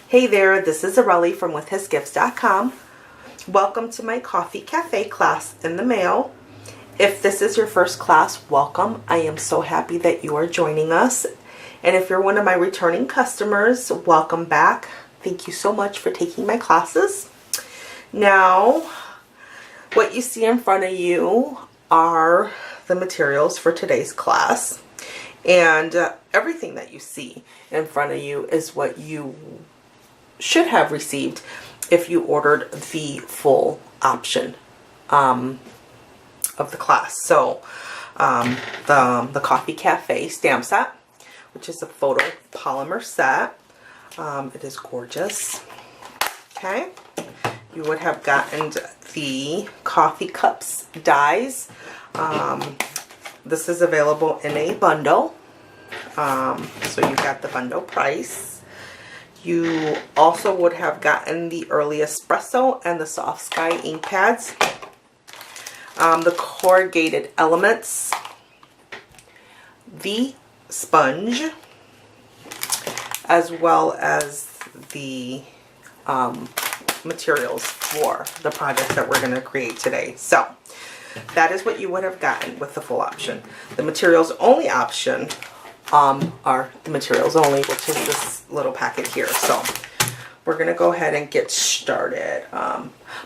Hey there, this is Areli from withhisgifts.com. Welcome to my Coffee Café class in the mail. If this is your first class, welcome. I am so happy that you are joining us. And if you're one of my returning customers, welcome back. Thank you so much for taking my classes. Now, what you see in front of you are the materials for today's class. And everything that you see in front of you is what you should have received if you ordered the full option of the class. So the Coffee Cafe stamp set, which is a photo polymer set. It is gorgeous. Okay. You would have gotten the coffee cups dies. This is available in a bundle. So you got the bundle price. You also would have gotten the early espresso and the soft sky ink pads, the corrugated elements, the sponge, as well as the materials for the project that we're going to create today. So that is what you would have gotten with the full option. The materials only option are the materials only, which is this little packet here. So we're going to go ahead and get started.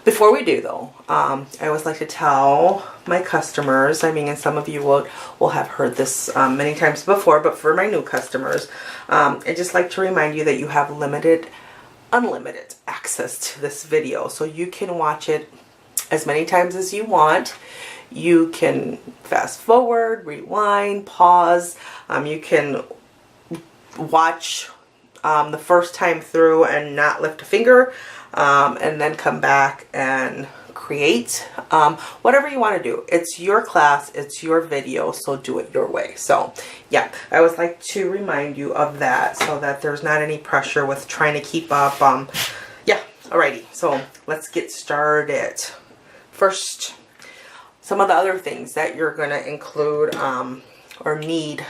Before we do though, I always like to tell my customers, I mean, and some of you will have heard this many times before, but for my new customers, I just like to remind you that you have unlimited access to this video. So you can watch it as many times as you want. You can fast forward, rewind, pause. You can watch the first time through and not lift a finger, and then come back and create whatever you want to do. It's your class, it's your video, so do it your way. So yeah, I always like to remind you of that so that there's not any pressure with trying to keep up. Yeah, alrighty, so let's get started. First, some of the other things that you're going to include or need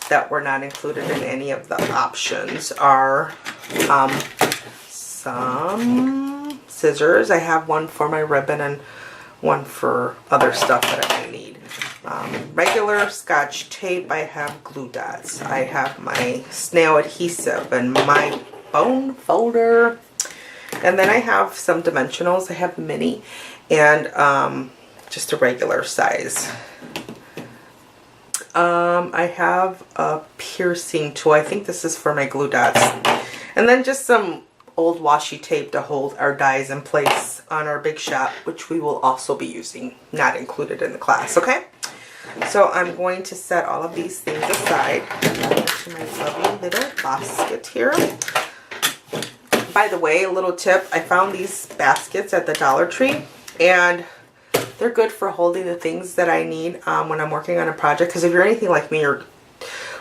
that were not included in any of the options are some scissors. I have one for my ribbon and one for other stuff that I may need. Regular Scotch tape. I have glue dots. I have my snail adhesive and my bone folder. And then I have some dimensionals. I have mini and just a regular size. I have a piercing tool. I think this is for my glue dots. And then just some old washi tape to hold our dies in place on our big shop, which we will also be using, not included in the class, okay? So I'm going to set all of these things aside into my lovely little basket here. By the way, a little tip, I found these baskets at the Dollar Tree, and they're good for holding the things that I need when I'm working on a project. Because if you're anything like me, your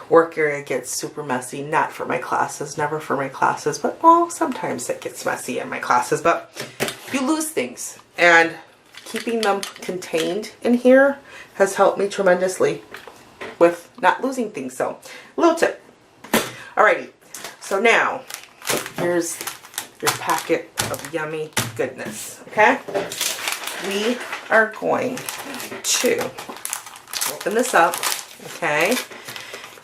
work area gets super messy. Not for my classes, never for my classes, but well, sometimes it gets messy in my classes. But you lose things, and keeping them contained in here has helped me tremendously with not losing things. So, a little tip. Alrighty, so now here's your packet of yummy goodness. Okay. We are going to open this up, okay,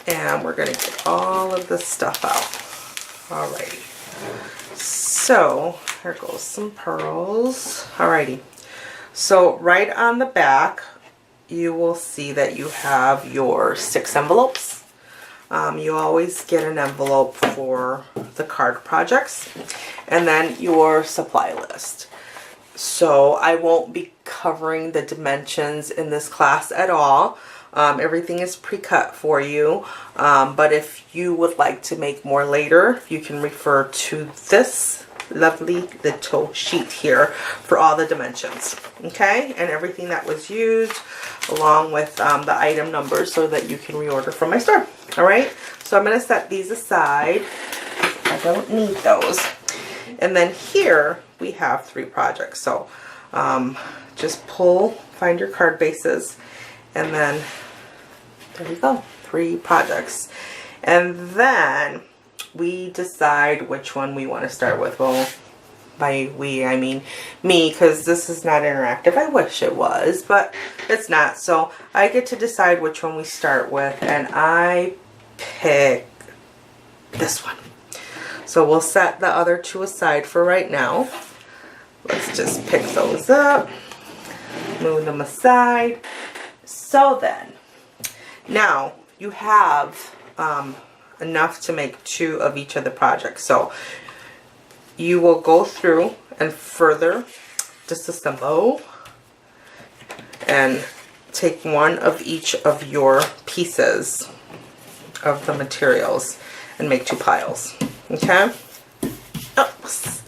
and we're going to get all of this stuff out. Alrighty, so here goes some pearls. Alrighty, so right on the back you will see that you have your 6 envelopes. You always get an envelope for the card projects, and then your supply list. So I won't be covering the dimensions in this class at all. Everything is pre-cut for you. But if you would like to make more later, you can refer to this lovely little sheet here for all the dimensions. Okay? And everything that was used along with the item numbers so that you can reorder from my store. Alright? So I'm going to set these aside. I don't need those. And then here we have 3 projects. So just find your card bases, and then there you go, 3 projects. And then we decide which one we want to start with. Well, by we, I mean me, because this is not interactive. I wish it was, but it's not. So I get to decide which one we start with, and I pick this one. So we'll set the other two aside for right now. Let's just pick those up, move them aside. So then, now you have enough to make 2 of each of the projects. So you will go through and further disassemble and take one of each of your pieces of the materials and make 2 piles. Okay? Oops.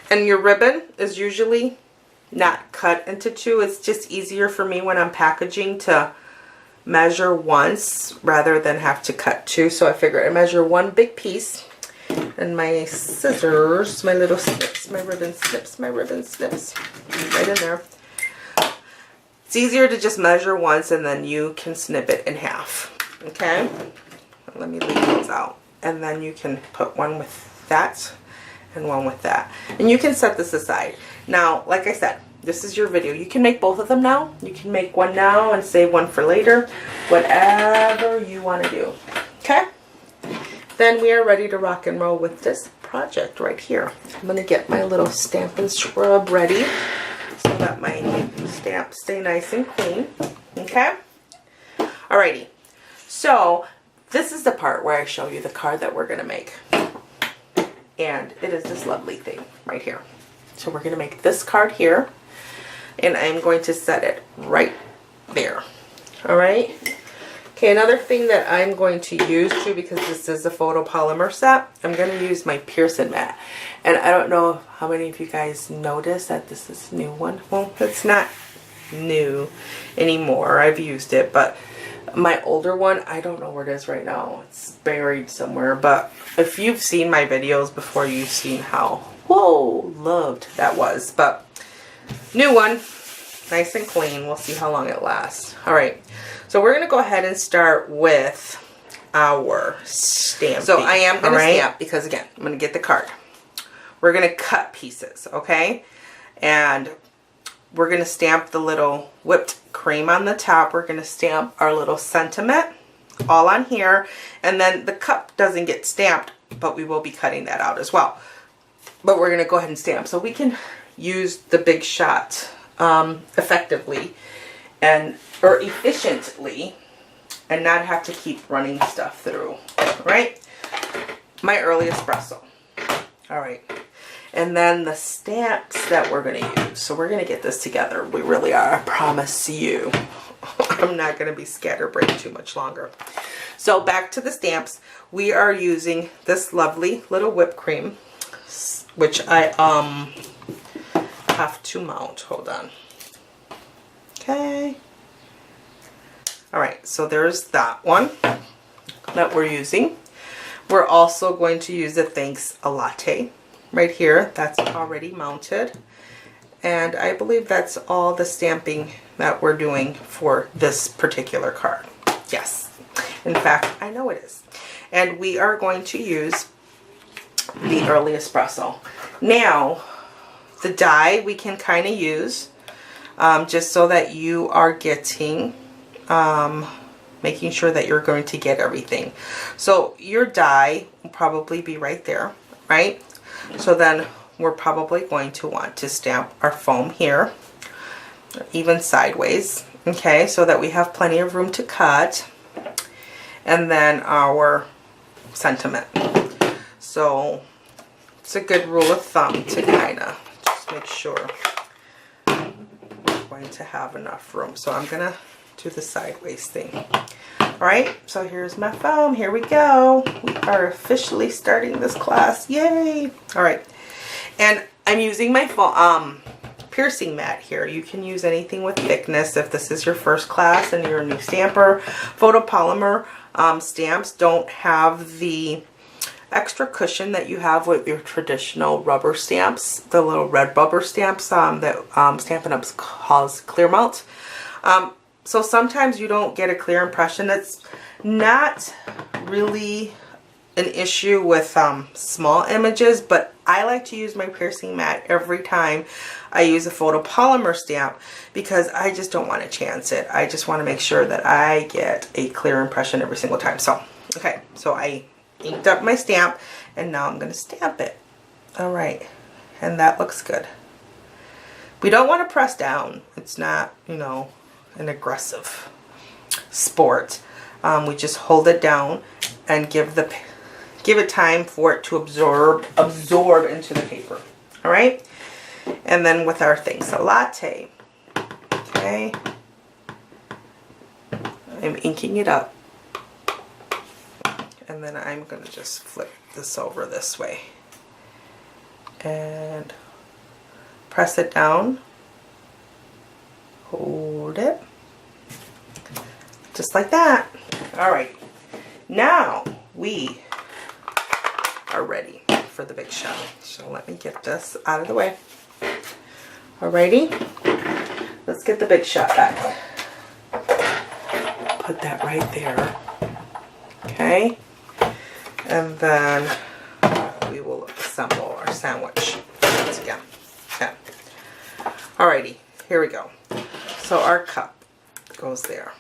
And your ribbon is usually not cut into 2. It's just easier for me when I'm packaging to measure once rather than have to cut 2. So I figure I measure 1 big piece, and my scissors, my little snips, my ribbon snips right in there. It's easier to just measure once and then you can snip it in half. Okay? Let me leave those out. And then you can put one with that and one with that. And you can set this aside. Now, like I said, this is your video. You can make both of them now. You can make one now and save one for later. Whatever you want to do. Okay? Then we are ready to rock and roll with this project right here. I'm going to get my little stamp and scrub ready so that my stamps stay nice and clean. Okay? Alrighty. So, this is the part where I show you the card that we're going to make. And it is this lovely thing right here. So we're going to make this card here. And I'm going to set it right there. Alright? Okay, another thing that I'm going to use too, because this is a photopolymer set, I'm going to use my Pearson mat. And I don't know how many of you guys noticed that this is a new one. Well, it's not new anymore. I've used it, but my older one, I don't know where it is right now. It's buried somewhere. But if you've seen my videos before, you've seen how, whoa, loved that was. But new one, nice and clean. We'll see how long it lasts. All right. So we're going to go ahead and start with our stamping. So I am going to stamp because, again, I'm going to get the card. We're going to cut pieces, okay? And we're going to stamp the little whipped cream on the top. We're going to stamp our little sentiment all on here. And then the cup doesn't get stamped, but we will be cutting that out as well. But we're going to go ahead and stamp so we can use the Big Shot effectively or efficiently and not have to keep running stuff through, right? My early espresso. All right. And then the stamps that we're going to use. So we're going to get this together. We really are. I promise you. I'm not going to be scatterbrained too much longer. So back to the stamps. We are using this lovely little whipped cream, which I have to mount. Hold on. Okay. All right. So there's that one that we're using. We're also going to use the Thanks a Latte. Right here, that's already mounted. And I believe that's all the stamping that we're doing for this particular card. Yes. In fact, I know it is. And we are going to use the Early Espresso. Now, the die we can kind of use just so that you are getting, making sure that you're going to get everything. So your die will probably be right there, right? So then we're probably going to want to stamp our foam here, even sideways, okay, so that we have plenty of room to cut. And then our sentiment. So it's a good rule of thumb to kind of just make sure we're going to have enough room. So I'm going to do the sideways thing. Alright, so here's my foam. Here we go. We are officially starting this class. Yay! Alright, and I'm using my foam, piercing mat here. You can use anything with thickness if this is your first class and you're a new stamper. Photopolymer stamps don't have the extra cushion that you have with your traditional rubber stamps, the little red rubber stamps that Stampin' Up! Calls clear melt. So sometimes you don't get a clear impression. It's not really an issue with small images, but I like to use my piercing mat every time I use a photopolymer stamp because I just don't want to chance it. I just want to make sure that I get a clear impression every single time. So, okay, so I inked up my stamp and now I'm going to stamp it. All right, and that looks good. We don't want to press down. It's not, you know, an aggressive sport. We just hold it down and give it time for it to absorb into the paper. All right, and then with our things, a latte. Okay, I'm inking it up, and then I'm gonna just flip this over this way and press it down. Hold it, just like that. All right, now we are ready for the big shot. So let me get this out of the way. Alrighty, let's get the big shot back. Put that right there. Okay, and then we will assemble our sandwich once again. Okay. Alrighty, here we go. So our cup goes there.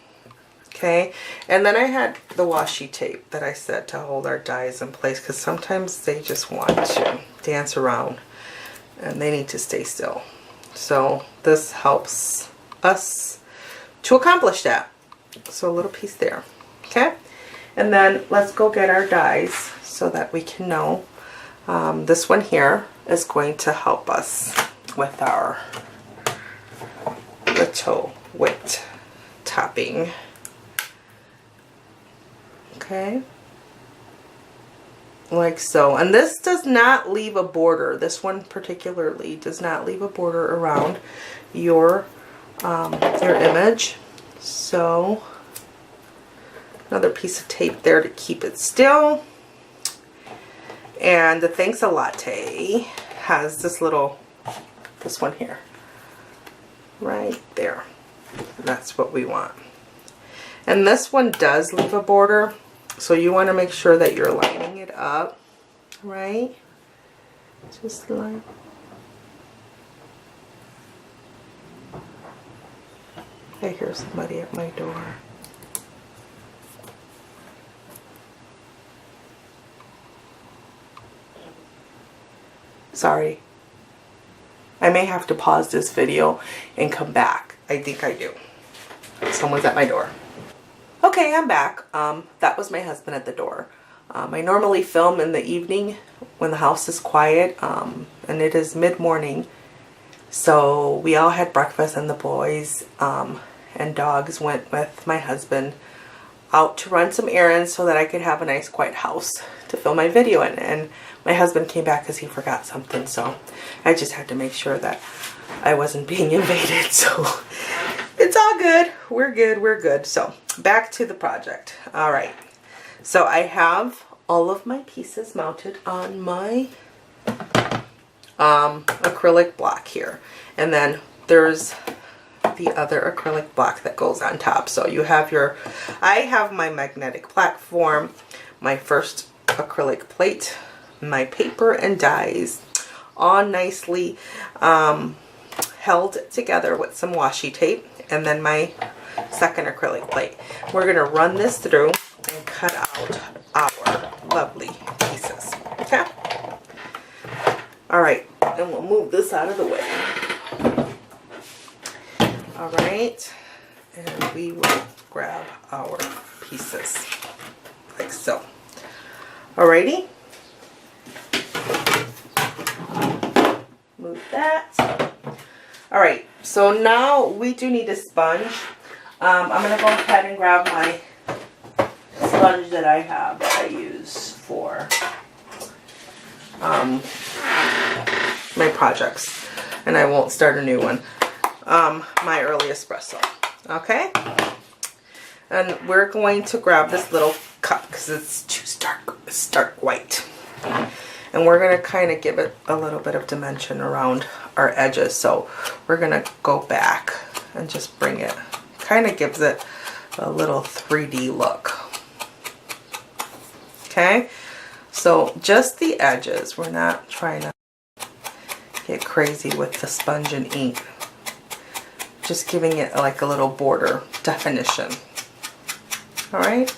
Okay, and then I had the washi tape that I said to hold our dies in place because sometimes they just want to dance around and they need to stay still. So this helps us to accomplish that. So a little piece there. Okay, and then let's go get our dies so that we can know. This one here is going to help us with our little wit topping. Okay, like so. And this does not leave a border. This one particularly does not leave a border around your image. So another piece of tape there to keep it still. And the Thanks a Latte has this one here, right there. That's what we want. And this one does leave a border, so you want to make sure that you're lining it up, right? Just like. I hear somebody at my door. Sorry. I may have to pause this video and come back. I think I do. Someone's at my door. Okay, I'm back. That was my husband at the door. I normally film in the evening when the house is quiet, and it is mid-morning. So we all had breakfast, and the boys and dogs went with my husband out to run some errands so that I could have a nice quiet house to film my video in. And my husband came back because he forgot something, so I just had to make sure that I wasn't being invaded. So it's all good. We're good. We're good. So back to the project. All right. So I have all of my pieces mounted on my acrylic block here. And then there's the other acrylic block that goes on top. So you have I have my magnetic platform, my first acrylic plate, my paper and dies, all nicely held together with some washi tape, and then my second acrylic plate. We're going to run this through and cut out our lovely pieces. Okay? Alright, and we'll move this out of the way. Alright, and we will grab our pieces like so. Alrighty. Move that. Alright, so now we do need a sponge. I'm going to go ahead and grab my sponge that I have that I use for my projects. And I won't start a new one. My early espresso. Okay? And we're going to grab this little cup because it's too stark white. And we're going to kind of give it a little bit of dimension around our edges. So we're going to go back and just bring it. Kind of gives it a little 3D look. Okay? So just the edges. We're not trying to get crazy with the sponge and ink. Just giving it like a little border definition. Alright?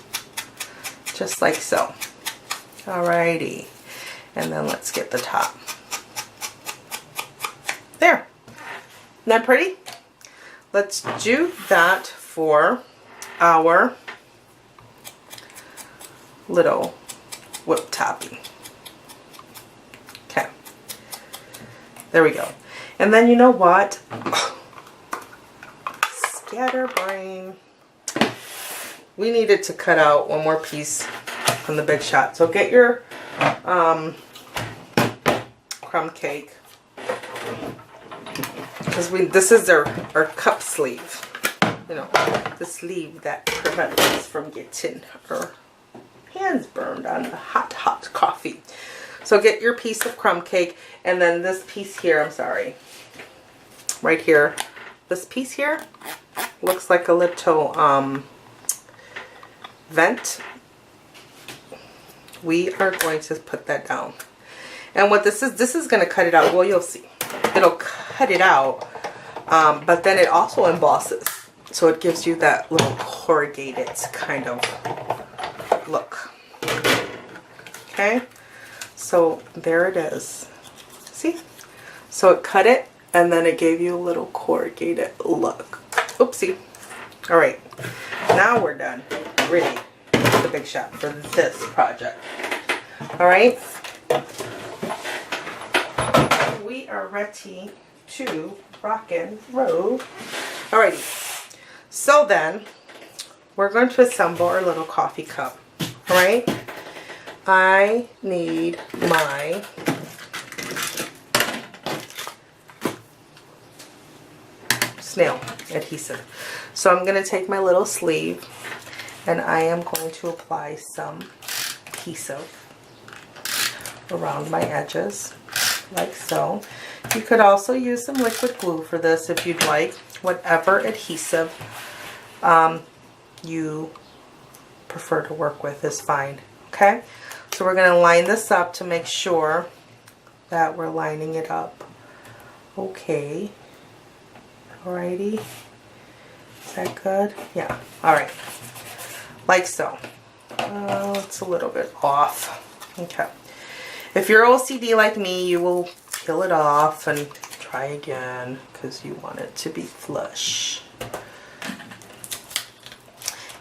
Just like so. Alrighty. And then let's get the top. There. Isn't that pretty? Let's do that for our little whip topping. Okay. There we go. And then you know what? Scatterbrain. We needed to cut out one more piece from the Big Shot. So get your crumb cake. Because this is our cup sleeve. You know, the sleeve that prevents us from getting our hands burned on the hot coffee. So get your piece of crumb cake, and then this piece here, I'm sorry, right here, this piece here looks like a little vent. We are going to put that down. And what this is going to cut it out. Well, you'll see. It'll cut it out, but then it also embosses. So it gives you that little corrugated kind of look. Okay, so there it is. See? So it cut it, and then it gave you a little corrugated look. Oopsie. All right, now we're done. Ready for the Big Shot for this project. All right. We are ready to rock and roll. Alrighty. So then, we're going to assemble our little coffee cup. Alright? I need my snail adhesive. So I'm going to take my little sleeve and I am going to apply some adhesive around my edges, like so. You could also use some liquid glue for this if you'd like. Whatever adhesive you prefer to work with is fine. Okay? So we're going to line this up to make sure that we're lining it up. Okay. Alrighty. Is that good? Yeah. Alright. Like so. It's a little bit off. Okay. If you're OCD like me, you will peel it off and try again because you want it to be flush.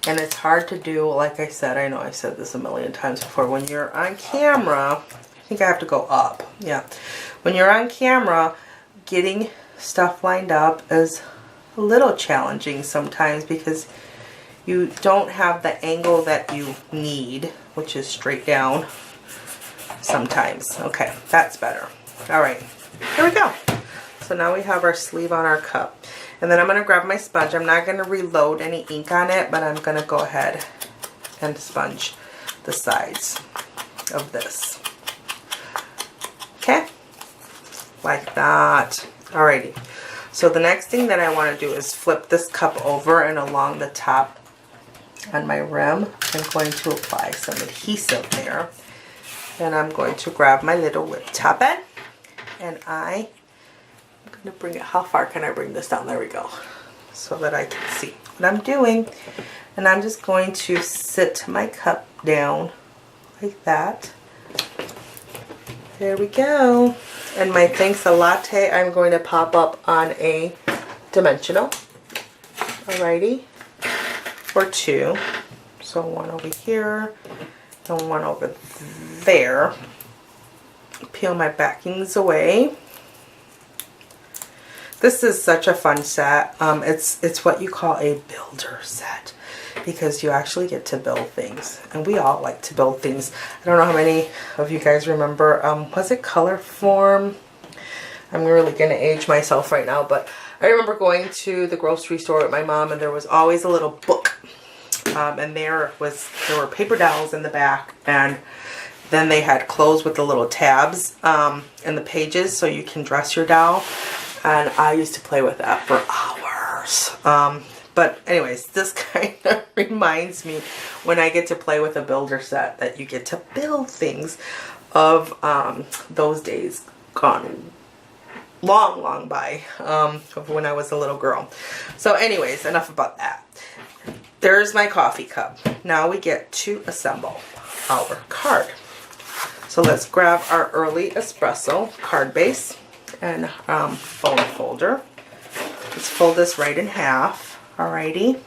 And it's hard to do, like I said, I know I've said this a million times before, when you're on camera, I think I have to go up, yeah. When you're on camera, getting stuff lined up is a little challenging sometimes because you don't have the angle that you need, which is straight down sometimes. Okay, that's better. All right, here we go. So now we have our sleeve on our cup. And then I'm going to grab my sponge. I'm not going to reload any ink on it, but I'm going to go ahead and sponge the sides of this. Okay? Like that. Alrighty. So the next thing that I want to do is flip this cup over, and along the top on my rim, I'm going to apply some adhesive there. And I'm going to grab my little whip top end, and I'm going to bring it, how far can I bring this down? There we go. So that I can see what I'm doing. And I'm just going to sit my cup down like that. There we go. And my thanks a latte, I'm going to pop up on a dimensional. Alrighty. Or two. So one over here and one over there. Peel my backings away. This is such a fun set. It's what you call a builder set because you actually get to build things, and we all like to build things. I don't know how many of you guys remember, was it Color Form? I'm really going to age myself right now, but I remember going to the grocery store with my mom, and there was always a little book, and there were paper dowels in the back, and then they had clothes with the little tabs in the pages so you can dress your dowel. And I used to play with that for hours. But anyways, this kind of reminds me when I get to play with a builder set that you get to build things of those days gone long by, of when I was a little girl. So anyways, enough about that. There's my coffee cup. Now we get to assemble our card. So let's grab our Areli espresso card base and foam folder. Let's fold this right in half. Alrighty,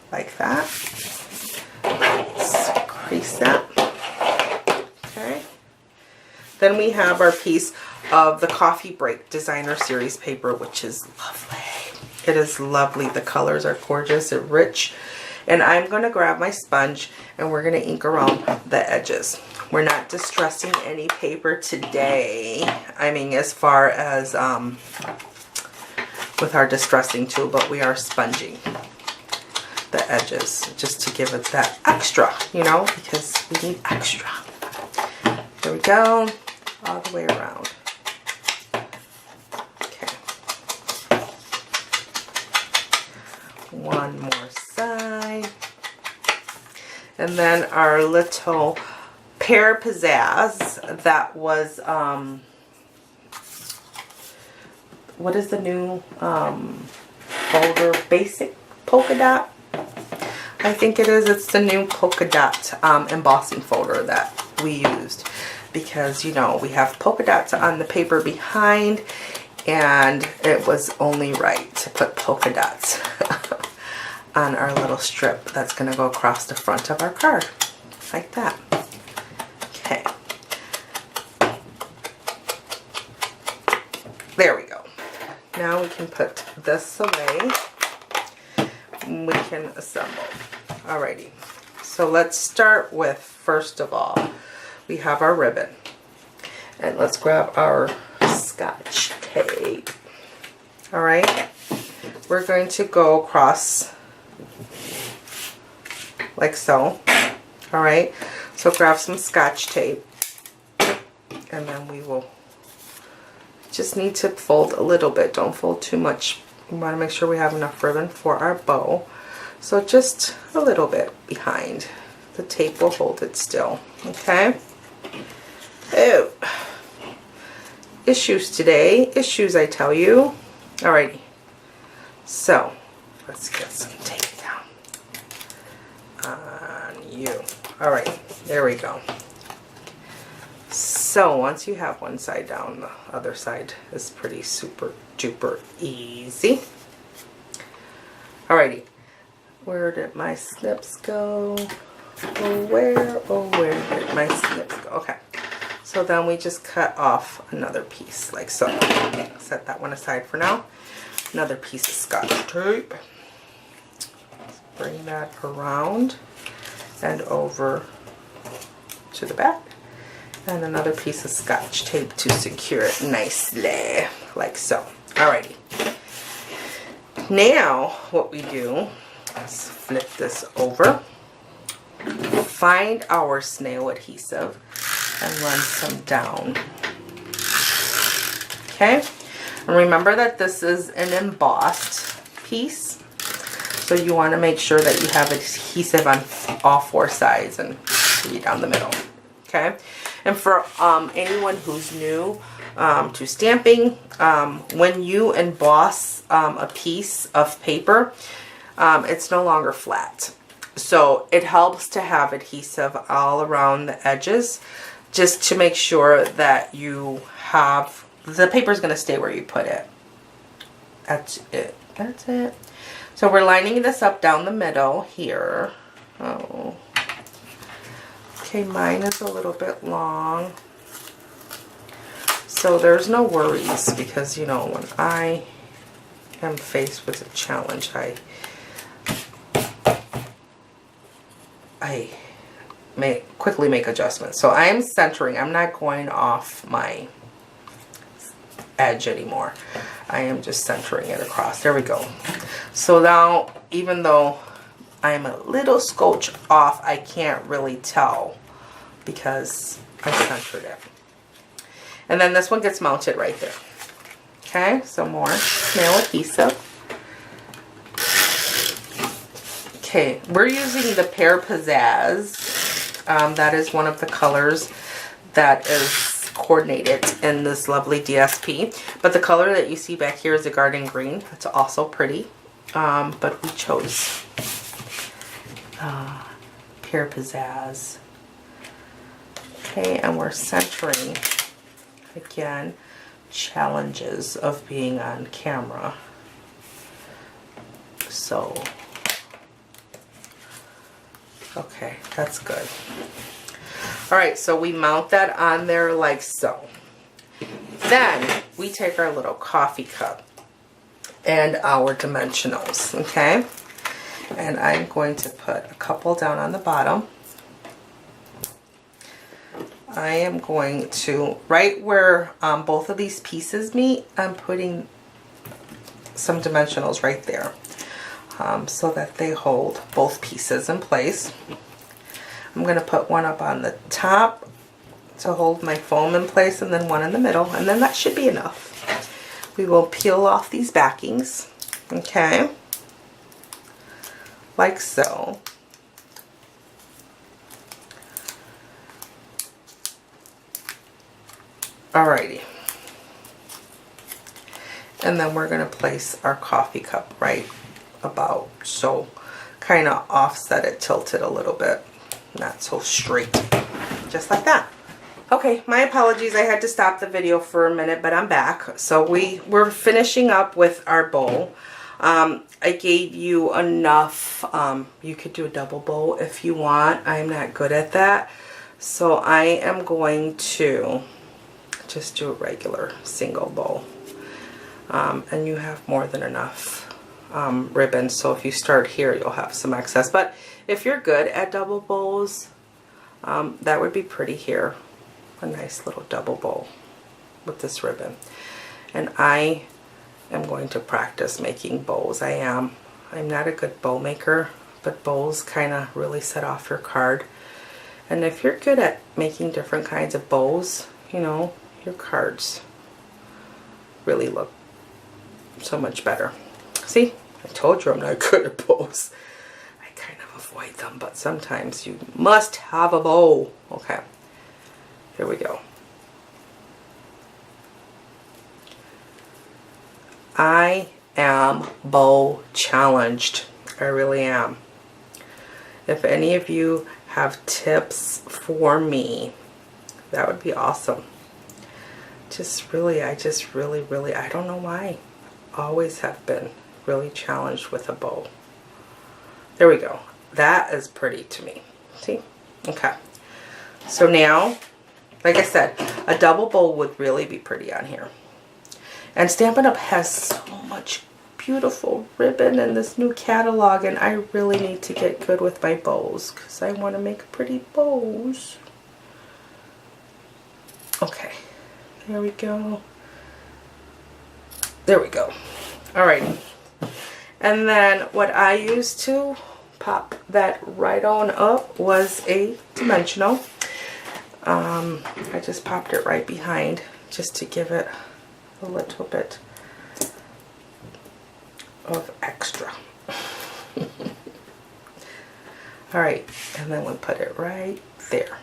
like that. Let's crease that. Okay. Then we have our piece of the Coffee Break Designer Series paper, which is lovely. It is lovely. The colors are gorgeous and rich. And I'm going to grab my sponge and we're going to ink around the edges. We're not distressing any paper today. I mean, as far as with our distressing tool, but we are sponging the edges just to give it that extra, you know, because we need extra. There we go, all the way around. Okay. One more side. And then our little Pear Pizzazz that was, what is the new folder? Basic polka dot? I think it is. It's the new polka dot embossing folder that we used. Because, you know, we have polka dots on the paper behind. And it was only right to put polka dots on our little strip that's going to go across the front of our card. Like that. Okay. There we go. Now we can put this away. We can assemble. Alrighty. So let's start with, first of all, we have our ribbon. And let's grab our Scotch tape. Alright. We're going to go across like so. Alright. So grab some Scotch tape. And then we will just need to fold a little bit. Don't fold too much. We want to make sure we have enough ribbon for our bow. So just a little bit behind. The tape will hold it still. Okay? Oh. Issues today. Issues, I tell you. Alrighty. So, let's get some tape down on you. Alright, there we go. So once you have one side down, the other side is pretty super duper easy. Alrighty, where did my snips go? Oh where did my snips go? Okay, so then we just cut off another piece like so. Set that one aside for now. Another piece of Scotch tape. Let's bring that around and over to the back. And another piece of Scotch tape to secure it nicely, like so. Alrighty. Now, what we do is flip this over, find our snail adhesive, and run some down. Okay? And remember that this is an embossed piece, so you want to make sure that you have adhesive on all four sides and 3 down the middle. Okay? And for anyone who's new to stamping, when you emboss a piece of paper, it's no longer flat. So it helps to have adhesive all around the edges, just to make sure that you have, the paper's going to stay where you put it. That's it. That's it. So we're lining this up down the middle here. Oh. Okay, mine is a little bit long. So there's no worries, because, you know, when I am faced with a challenge, I may quickly make adjustments. So I am centering. I'm not going off my edge anymore. I am just centering it across. There we go. So now, even though I'm a little scotch off, I can't really tell because I centered it. And then this one gets mounted right there. Okay, so more snail adhesive. Okay, we're using the Pear Pizzazz. That is one of the colors that is coordinated in this lovely DSP. But the color that you see back here is a garden green. It's also pretty. But we chose Pear Pizzazz. Okay, and we're centering, again, challenges of being on camera. So, okay, that's good. Alright, so we mount that on there like so. Then we take our little coffee cup and our dimensionals, okay? And I'm going to put a couple down on the bottom. I am going to, right where both of these pieces meet, I'm putting some dimensionals right there so that they hold both pieces in place. I'm going to put one up on the top to hold my foam in place and then one in the middle, and then that should be enough. We will peel off these backings, okay, like so. Alrighty. And then we're going to place our coffee cup right about so, kind of offset it, tilt it a little bit, not so straight, just like that. Okay, my apologies, I had to stop the video for a minute, but I'm back. So we're finishing up with our bowl. I gave you enough, you could do a double bowl if you want. I'm not good at that, so I am going to just do a regular single bowl. And you have more than enough ribbon, so if you start here you'll have some excess, but if you're good at double bowls, that would be pretty here. A nice little double bowl with this ribbon. And I am going to practice making bows. I'm not a good bow maker, but bows kind of really set off your card. And if you're good at making different kinds of bows, you know, your cards really look so much better. See, I told you I'm not good at bows. I kind of avoid them, but sometimes you must have a bow. Okay, here we go. I am bow challenged. I really am. If any of you have tips for me, that would be awesome. I don't know why. Always have been really challenged with a bow. There we go. That is pretty to me. See? Okay. So now, like I said, a double bow would really be pretty on here. And Stampin' Up! Has so much beautiful ribbon in this new catalog, and I really need to get good with my bows because I want to make pretty bows. Okay. There we go. There we go. Alright. And then what I used to pop that right on up was a dimensional. I just popped it right behind just to give it a little bit of extra. Alright, and then we'll put it right there.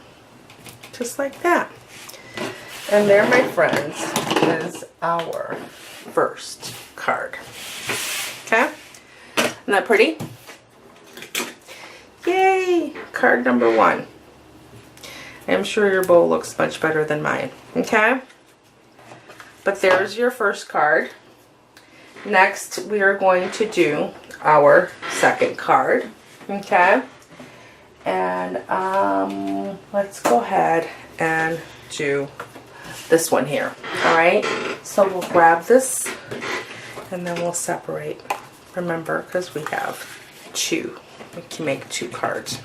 Just like that. And there, my friends, is our first card. Okay? Isn't that pretty? Yay! Card number 1. I'm sure your bow looks much better than mine. Okay? But there's your first card. Next, we are going to do our second card. Okay? And let's go ahead and do this one here. Alright? So we'll grab this and then we'll separate. Remember, because we have 2. We can make 2 cards.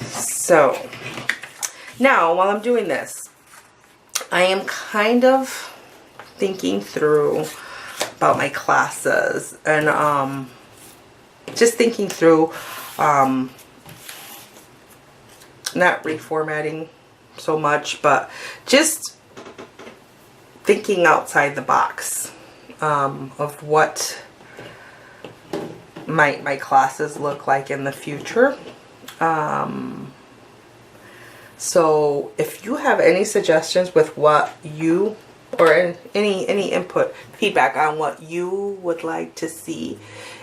So, now while I'm doing this, I am kind of thinking through about my classes and just thinking through not reformatting so much, but just thinking outside the box of what my classes look like in the future. So if you have any suggestions with what you, or any input, feedback on what you would like to see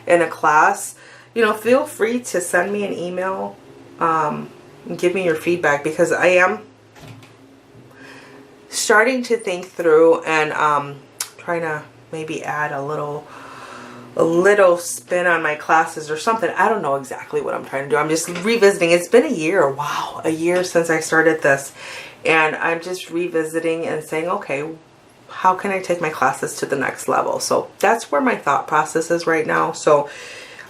in a class, you know, feel free to send me an email, and give me your feedback, because I am starting to think through and trying to maybe add a little spin on my classes or something. I don't know exactly what I'm trying to do. I'm just revisiting. It's been a year. Wow, a year since I started this. And I'm just revisiting and saying, okay, how can I take my classes to the next level? So that's where my thought process is right now. So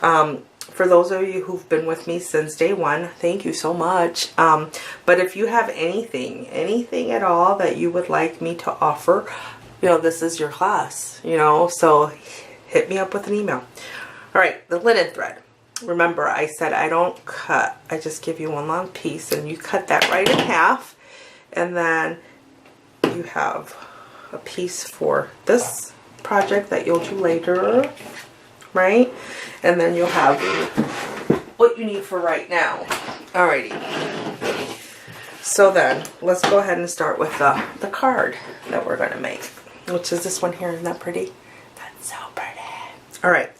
for those of you who've been with me since day one, thank you so much. But if you have anything at all that you would like me to offer, you know, this is your class, you know, so hit me up with an email. All right, the linen thread. Remember, I said I don't cut. I just give you one long piece, and you cut that right in half, and then you have a piece for this project that you'll do later, right? And then you'll have what you need for right now. Alrighty. So then, let's go ahead and start with the card that we're going to make, which is this one here. Isn't that pretty? That's so pretty. All right,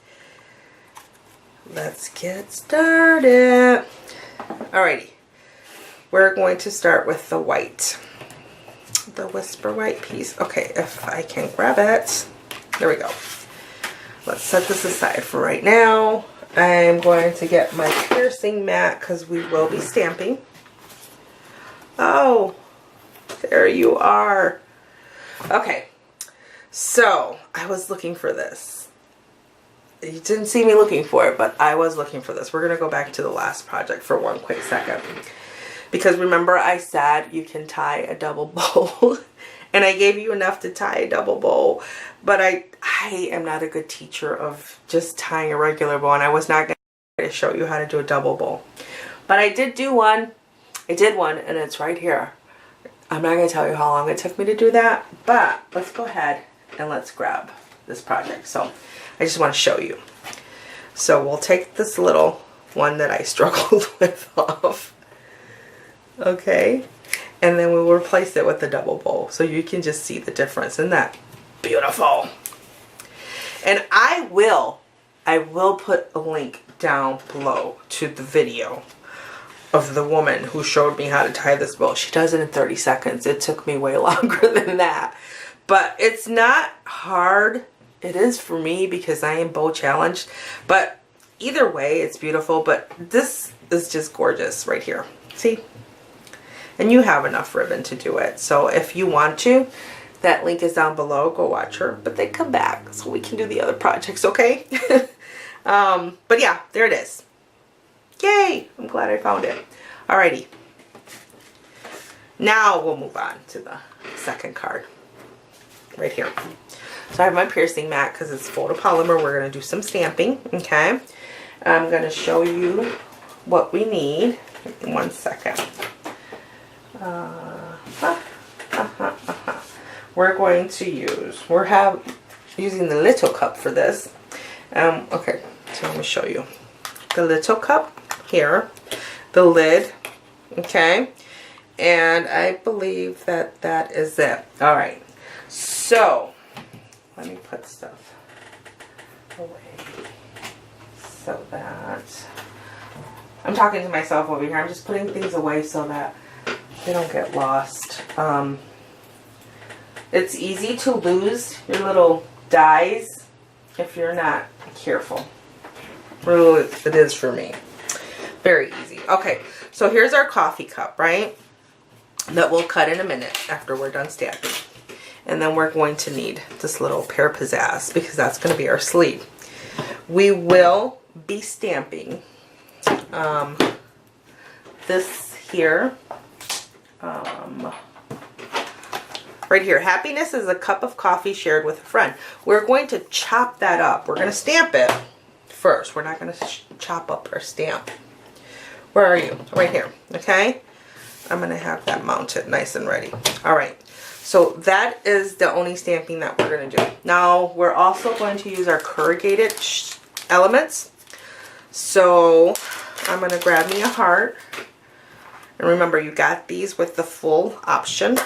let's get started. Alrighty, we're going to start with the white, the Whisper White piece. Okay, if I can grab it. There we go. Let's set this aside for right now. I'm going to get my piercing mat because we will be stamping. Oh, there you are. Okay, so I was looking for this. You didn't see me looking for it, but I was looking for this. We're going to go back to the last project for one quick second. Because remember I said you can tie a double bow. And I gave you enough to tie a double bow. But I am not a good teacher of just tying a regular bow. And I was not going to show you how to do a double bow. But I did do one. I did one, and it's right here. I'm not going to tell you how long it took me to do that. But let's go ahead and let's grab this project. So I just want to show you. So we'll take this little one that I struggled with off. Okay. And then we'll replace it with the double bow. So you can just see the difference. Isn't that beautiful? And I will put a link down below to the video of the woman who showed me how to tie this bow. She does it in 30 seconds. It took me way longer than that. But it's not hard. It is for me because I am bow challenged. But either way, it's beautiful. But this is just gorgeous right here. See? And you have enough ribbon to do it. So if you want to, that link is down below. Go watch her. But then come back so we can do the other projects, okay? But yeah, there it is. Yay! I'm glad I found it. Alrighty. Now we'll move on to the second card. Right here. So I have my piercing mat because it's photopolymer. We're going to do some stamping. Okay. I'm going to show you what we need. In 1 second. We're going to use, using the little cup for this. Okay, so let me show you. The little cup here, the lid, okay, and I believe that that is it. All right, so let me put stuff away so that I'm talking to myself over here. I'm just putting things away so that they don't get lost. It's easy to lose your little dies if you're not careful. Really, it is for me. Very easy. Okay, so here's our coffee cup, right? That we'll cut in a minute after we're done stamping. And then we're going to need this little pear pizzazz because that's going to be our sleeve. We will be stamping this here. Right here, happiness is a cup of coffee shared with a friend. We're going to chop that up. We're going to stamp it first. We're not going to chop up our stamp. Where are you? Right here, okay? I'm going to have that mounted nice and ready. All right, so that is the only stamping that we're going to do. Now, we're also going to use our corrugated elements. So I'm going to grab me a heart. And remember, you got these with the full option.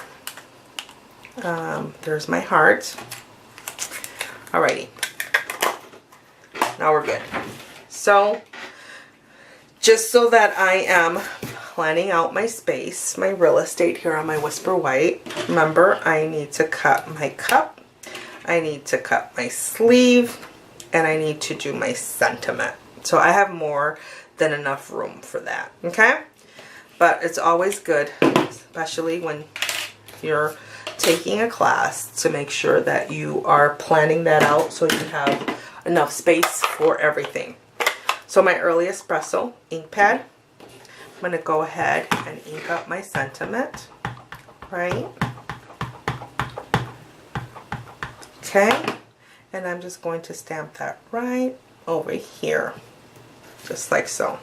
There's my heart. Alrighty. Now we're good. So, just so that I am planning out my space, my real estate here on my Whisper White, remember, I need to cut my cup, I need to cut my sleeve, and I need to do my sentiment. So I have more than enough room for that, okay? But it's always good, especially when you're taking a class, to make sure that you are planning that out so you have enough space for everything. So my early espresso ink pad, I'm going to go ahead and ink up my sentiment, right? Okay, and I'm just going to stamp that right over here, just like so.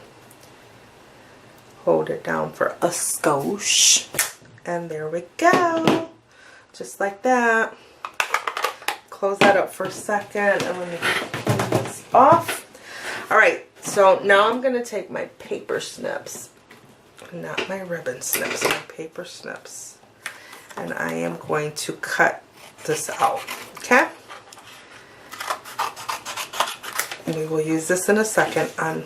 Hold it down for a skosh, and there we go, just like that. Close that up for a second, and let me clean this off. All right, so now I'm going to take my paper snips, not my ribbon snips, my paper snips, and I am going to cut this out, okay? And we will use this in a second on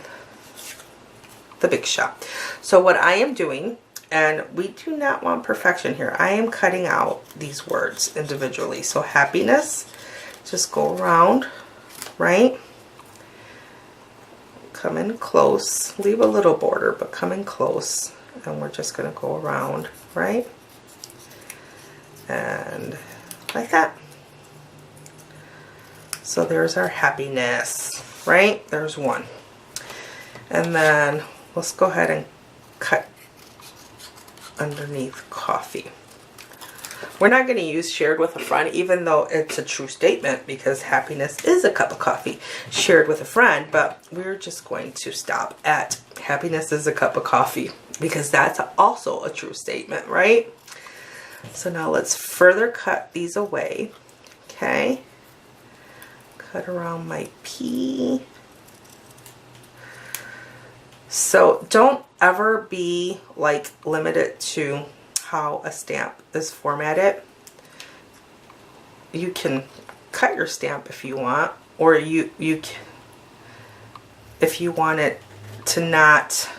the Big Shot. So what I am doing, and we do not want perfection here, I am cutting out these words individually. So happiness, just go around, right? Come in close, leave a little border, but come in close, and we're just going to go around, right? And like that. So there's our happiness, right? There's one. And then let's go ahead and cut underneath coffee. We're not going to use shared with a friend, even though it's a true statement, because happiness is a cup of coffee shared with a friend, but we're just going to stop at happiness is a cup of coffee, because that's also a true statement, right? So now let's further cut these away, okay? Cut around my P. So don't ever be like limited to how a stamp is formatted. You can cut your stamp if you want, or you can, if you want it to not,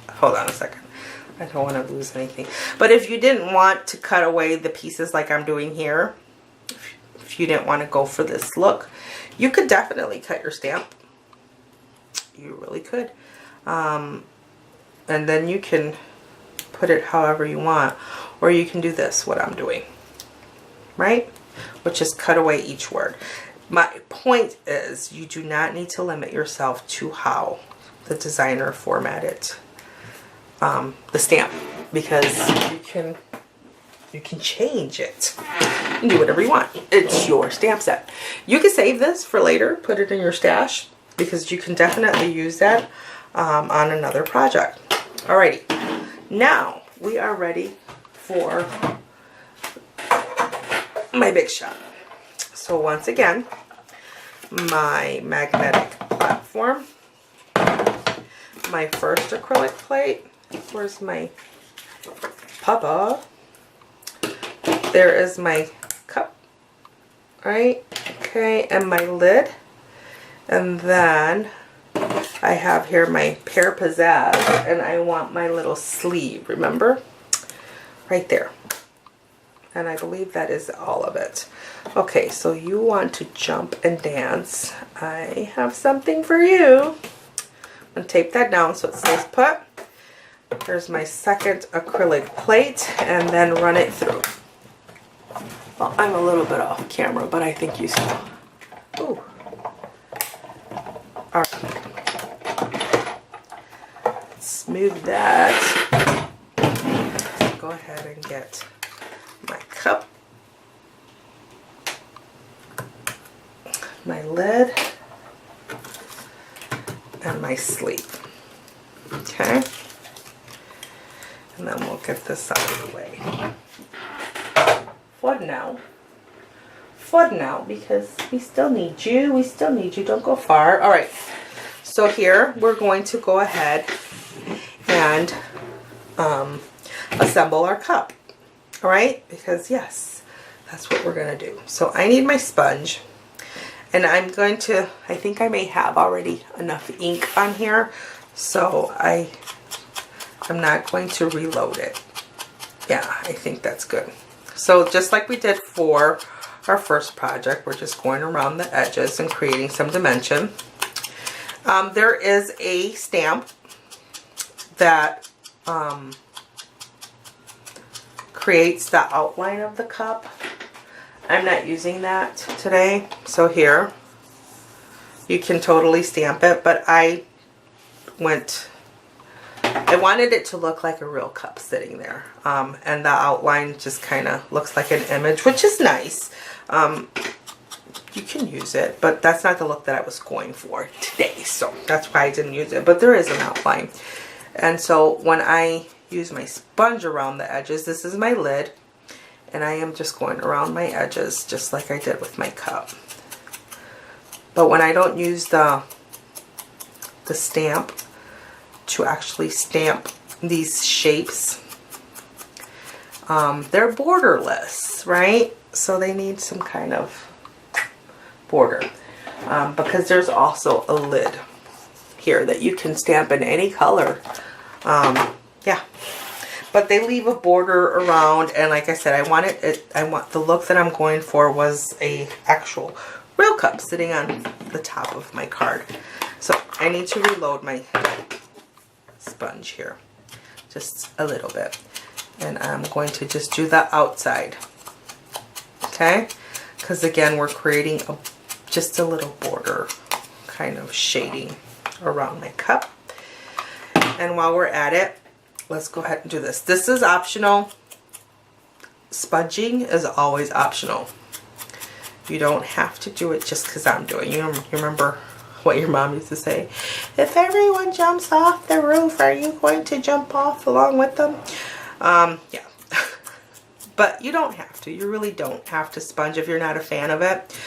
hold on a second, I don't want to lose anything, but if you didn't want to cut away the pieces like I'm doing here, if you didn't want to go for this look, you could definitely cut your stamp. You really could. And then you can put it however you want, or you can do this, what I'm doing, right? Which is cut away each word. My point is, you do not need to limit yourself to how the designer formatted the stamp, because you can change it and do whatever you want. It's your stamp set. You can save this for later, put it in your stash, because you can definitely use that on another project. Alrighty, now we are ready for my Big Shot. So once again, my magnetic platform, my first acrylic plate. Where's my papa? There is my cup, right? Okay, and my lid. And then I have here my pear pizzazz, and I want my little sleeve, remember? Right there. And I believe that is all of it. Okay, so you want to jump and dance. I have something for you. I'm going to tape that down so it stays put. Here's my second acrylic plate, and then run it through. Well, I'm a little bit off camera, but I think you saw. Ooh. All right. Smooth that. Go ahead and get my cup, my lid, and my sleeve. Okay. And then we'll get this out of the way. For now, because we still need you. We still need you. Don't go far. All right. So here we're going to go ahead and assemble our cup. All right, because yes, that's what we're gonna do. So I need my sponge, and I'm going to, I think I may have already enough ink on here, so I'm not going to reload it. Yeah, I think that's good. So just like we did for our first project, we're just going around the edges and creating some dimension. There is a stamp that creates the outline of the cup. I'm not using that today, so here you can totally stamp it, but I wanted it to look like a real cup sitting there, and the outline just kind of looks like an image, which is nice. You can use it, but that's not the look that I was going for today, so that's why I didn't use it, but there is an outline. And so when I use my sponge around the edges, this is my lid, and I am just going around my edges just like I did with my cup. But when I don't use the stamp to actually stamp these shapes, they're borderless, right? So they need some kind of border, because there's also a lid here that you can stamp in any color. Yeah, but they leave a border around, and like I said, I want the look that I'm going for was a actual real cup sitting on the top of my card. So I need to reload my sponge here just a little bit, and I'm going to just do the outside, okay? Because again, we're creating just a little border kind of shading around my cup. And while we're at it, let's go ahead and do this. This is optional. Sponging is always optional. You don't have to do it just because I'm doing it. You remember what your mom used to say? If everyone jumps off the roof, are you going to jump off along with them? Yeah. But you don't have to. You really don't have to sponge if you're not a fan of it.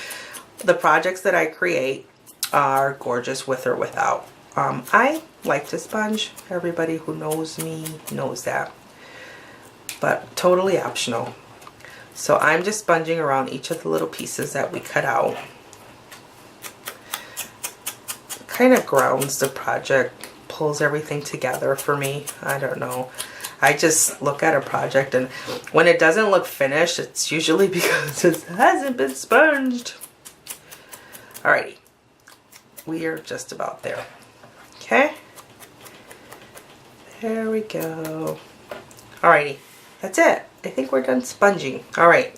The projects that I create are gorgeous with or without. I like to sponge. Everybody who knows me knows that. But totally optional. So I'm just sponging around each of the little pieces that we cut out. Kind of grounds the project, pulls everything together for me. I don't know. I just look at a project, and when it doesn't look finished, it's usually because it hasn't been sponged. Alrighty. We are just about there. Okay. There we go. Alrighty. That's it. I think we're done sponging. Alright.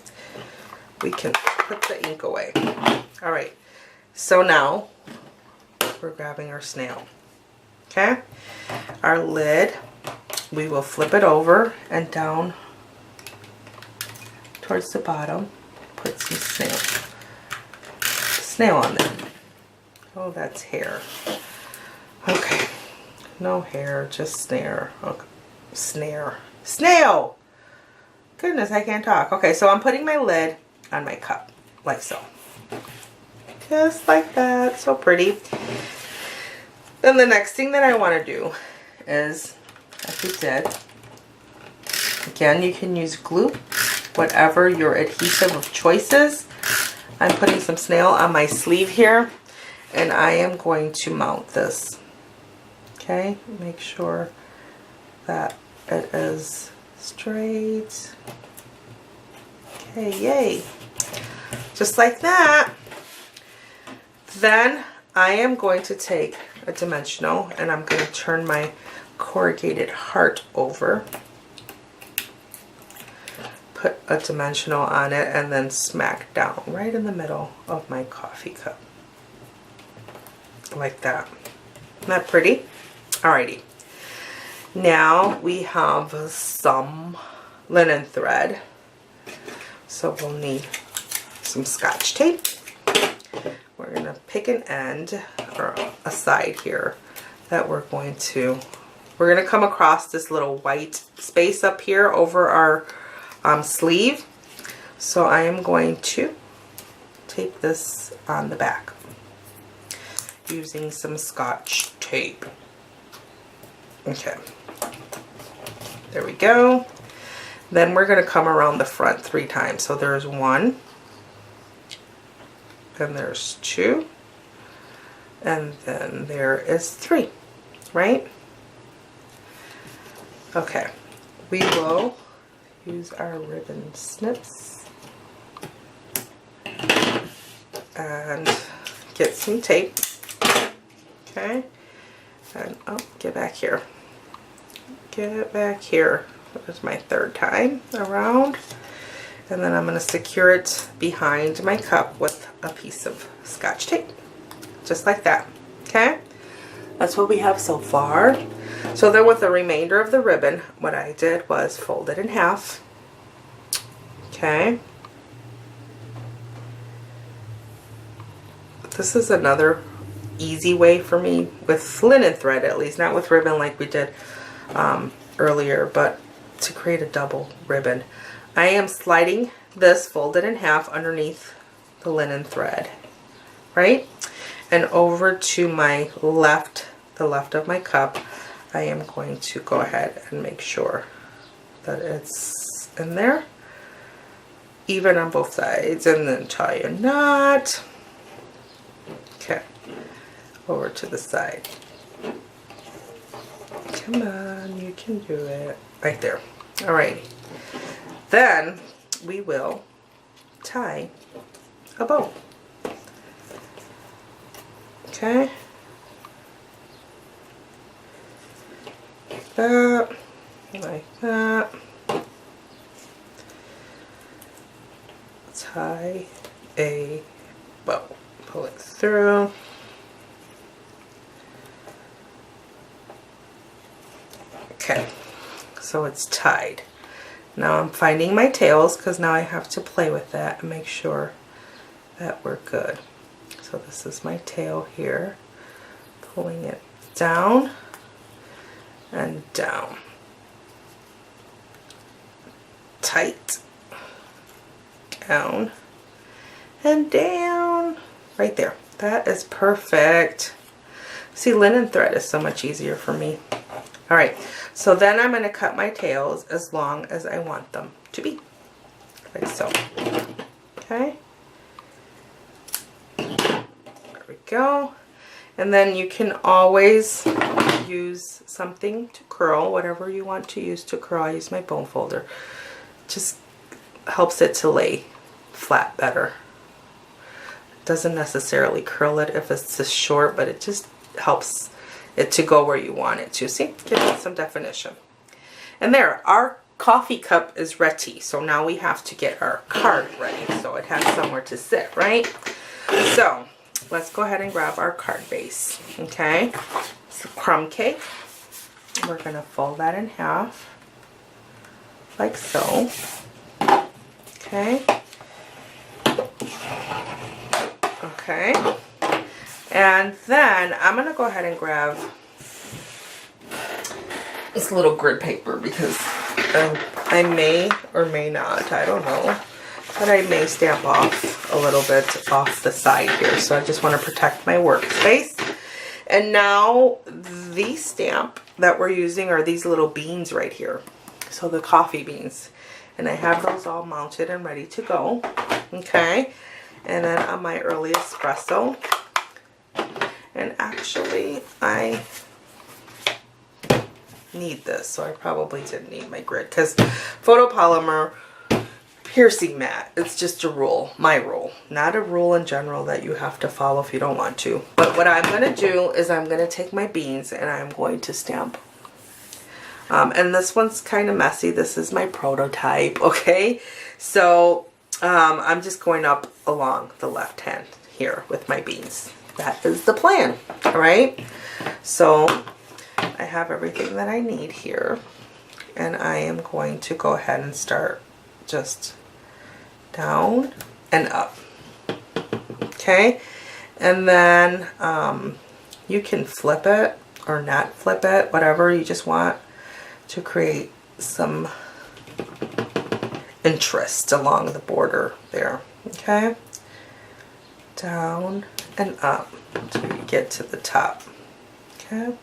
We can put the ink away. Alright. So now we're grabbing our snail. Okay. Our lid, we will flip it over and down towards the bottom. Put some snail on there. Oh, that's hair. Okay. No hair, just snare. Okay. Snail! Goodness, I can't talk. Okay, so I'm putting my lid on my cup, like so. Just like that. So pretty. Then the next thing that I want to do is, as we did, again, you can use glue, whatever your adhesive of choice is. I'm putting some snail on my sleeve here, and I am going to mount this. Okay, make sure that it is straight. Okay, yay. Just like that. Then I am going to take a dimensional, and I'm going to turn my corrugated heart over. Put a dimensional on it, and then smack down right in the middle of my coffee cup. Like that. Isn't that pretty? Alrighty. Now we have some linen thread. So we'll need some Scotch tape. We're going to pick an end or a side here that we're going to come across this little white space up here over our sleeve. So I am going to tape this on the back. using some Scotch tape. Okay, there we go. Then we're going to come around the front 3 times. So there's 1, then there's 2, and then there is 3, right? Okay, we will use our ribbon snips and get some tape. Okay, and oh, get back here. Get back here. There's my 3rd time around. And then I'm going to secure it behind my cup with a piece of Scotch tape. Just like that. Okay? That's what we have so far. So then with the remainder of the ribbon, what I did was fold it in half. Okay? This is another easy way for me with linen thread, at least, not with ribbon like we did earlier, but to create a double ribbon. I am sliding this folded in half underneath the linen thread, right? And over to my left, the left of my cup, I am going to go ahead and make sure that it's in there, even on both sides, and then tie a knot. Okay, over to the side. Come on, you can do it. Right there. Alrighty. Then we will tie a bow. Okay. Like that. Like that. Tie a bow. Pull it through. Okay, so it's tied. Now I'm finding my tails because now I have to play with that and make sure that we're good. So this is my tail here, pulling it down and down. Tight. Down and down. Right there. That is perfect. See, linen thread is so much easier for me. Alright, so then I'm going to cut my tails as long as I want them to be. Like so. Okay. There we go. And then you can always use something to curl, whatever you want to use to curl. I use my bone folder. Just helps it to lay flat better. Doesn't necessarily curl it if it's this short, but it just helps it to go where you want it to. See, give it some definition. And there, our coffee cup is ready. So now we have to get our card ready so it has somewhere to sit, right? So let's go ahead and grab our card base. Okay, it's a crumb cake. We're going to fold that in half like so. Okay. Okay. And then I'm going to go ahead and grab this little grid paper because I may or may not, I don't know, but I may stamp off a little bit off the side here. So I just want to protect my workspace. And now the stamp that we're using are these little beans right here. So the coffee beans. And I have those all mounted and ready to go. Okay. And then on my early espresso. And actually, I need this, so I probably didn't need my grid because photopolymer piercing mat, it's just a rule, my rule, not a rule in general that you have to follow if you don't want to. But what I'm going to do is I'm going to take my beans and I'm going to stamp. And this one's kind of messy. This is my prototype, okay? So I'm just going up along the left hand here with my beans. That is the plan, all right? So I have everything that I need here, and I am going to go ahead and start just down and up, okay? And then you can flip it or not flip it, whatever you just want to create some interest along the border there, okay? down and up until you get to the top. Okay,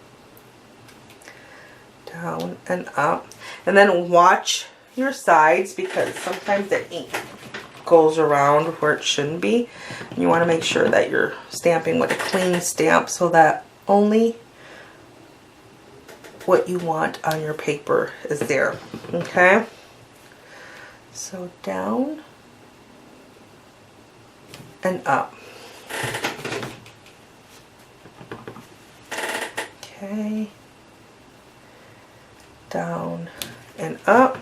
down and up, and then watch your sides because sometimes the ink goes around where it shouldn't be. And you want to make sure that you're stamping with a clean stamp so that only what you want on your paper is there. Okay, so down and up. Okay, down and up.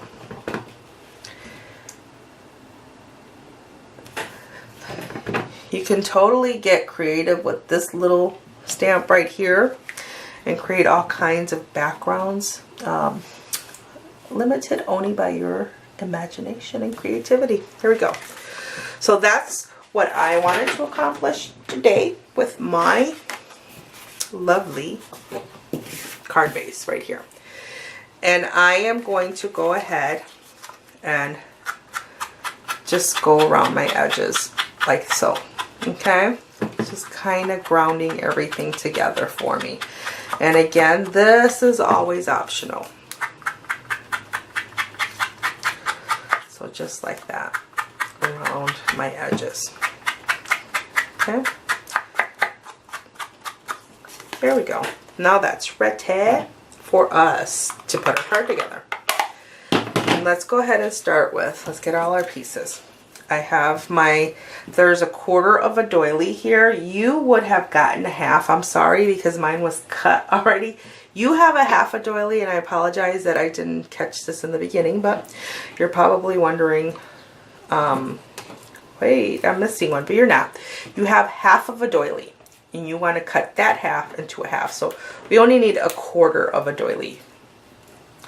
You can totally get creative with this little stamp right here and create all kinds of backgrounds, limited only by your imagination and creativity. Here we go. So that's what I wanted to accomplish today with my lovely card base right here. And I am going to go ahead and just go around my edges like so. Okay, just kind of grounding everything together for me. And again, this is always optional. So just like that around my edges. Okay, there we go. Now that's ready for us to put our card together. And let's go ahead and start with, let's get all our pieces. I have there's a quarter of a doily here. You would have gotten a half. I'm sorry because mine was cut already. You have a half a doily, and I apologize that I didn't catch this in the beginning, but you're probably wondering, wait, I'm missing one, but you're not. You have half of a doily, and you want to cut that half into a half. So we only need a quarter of a doily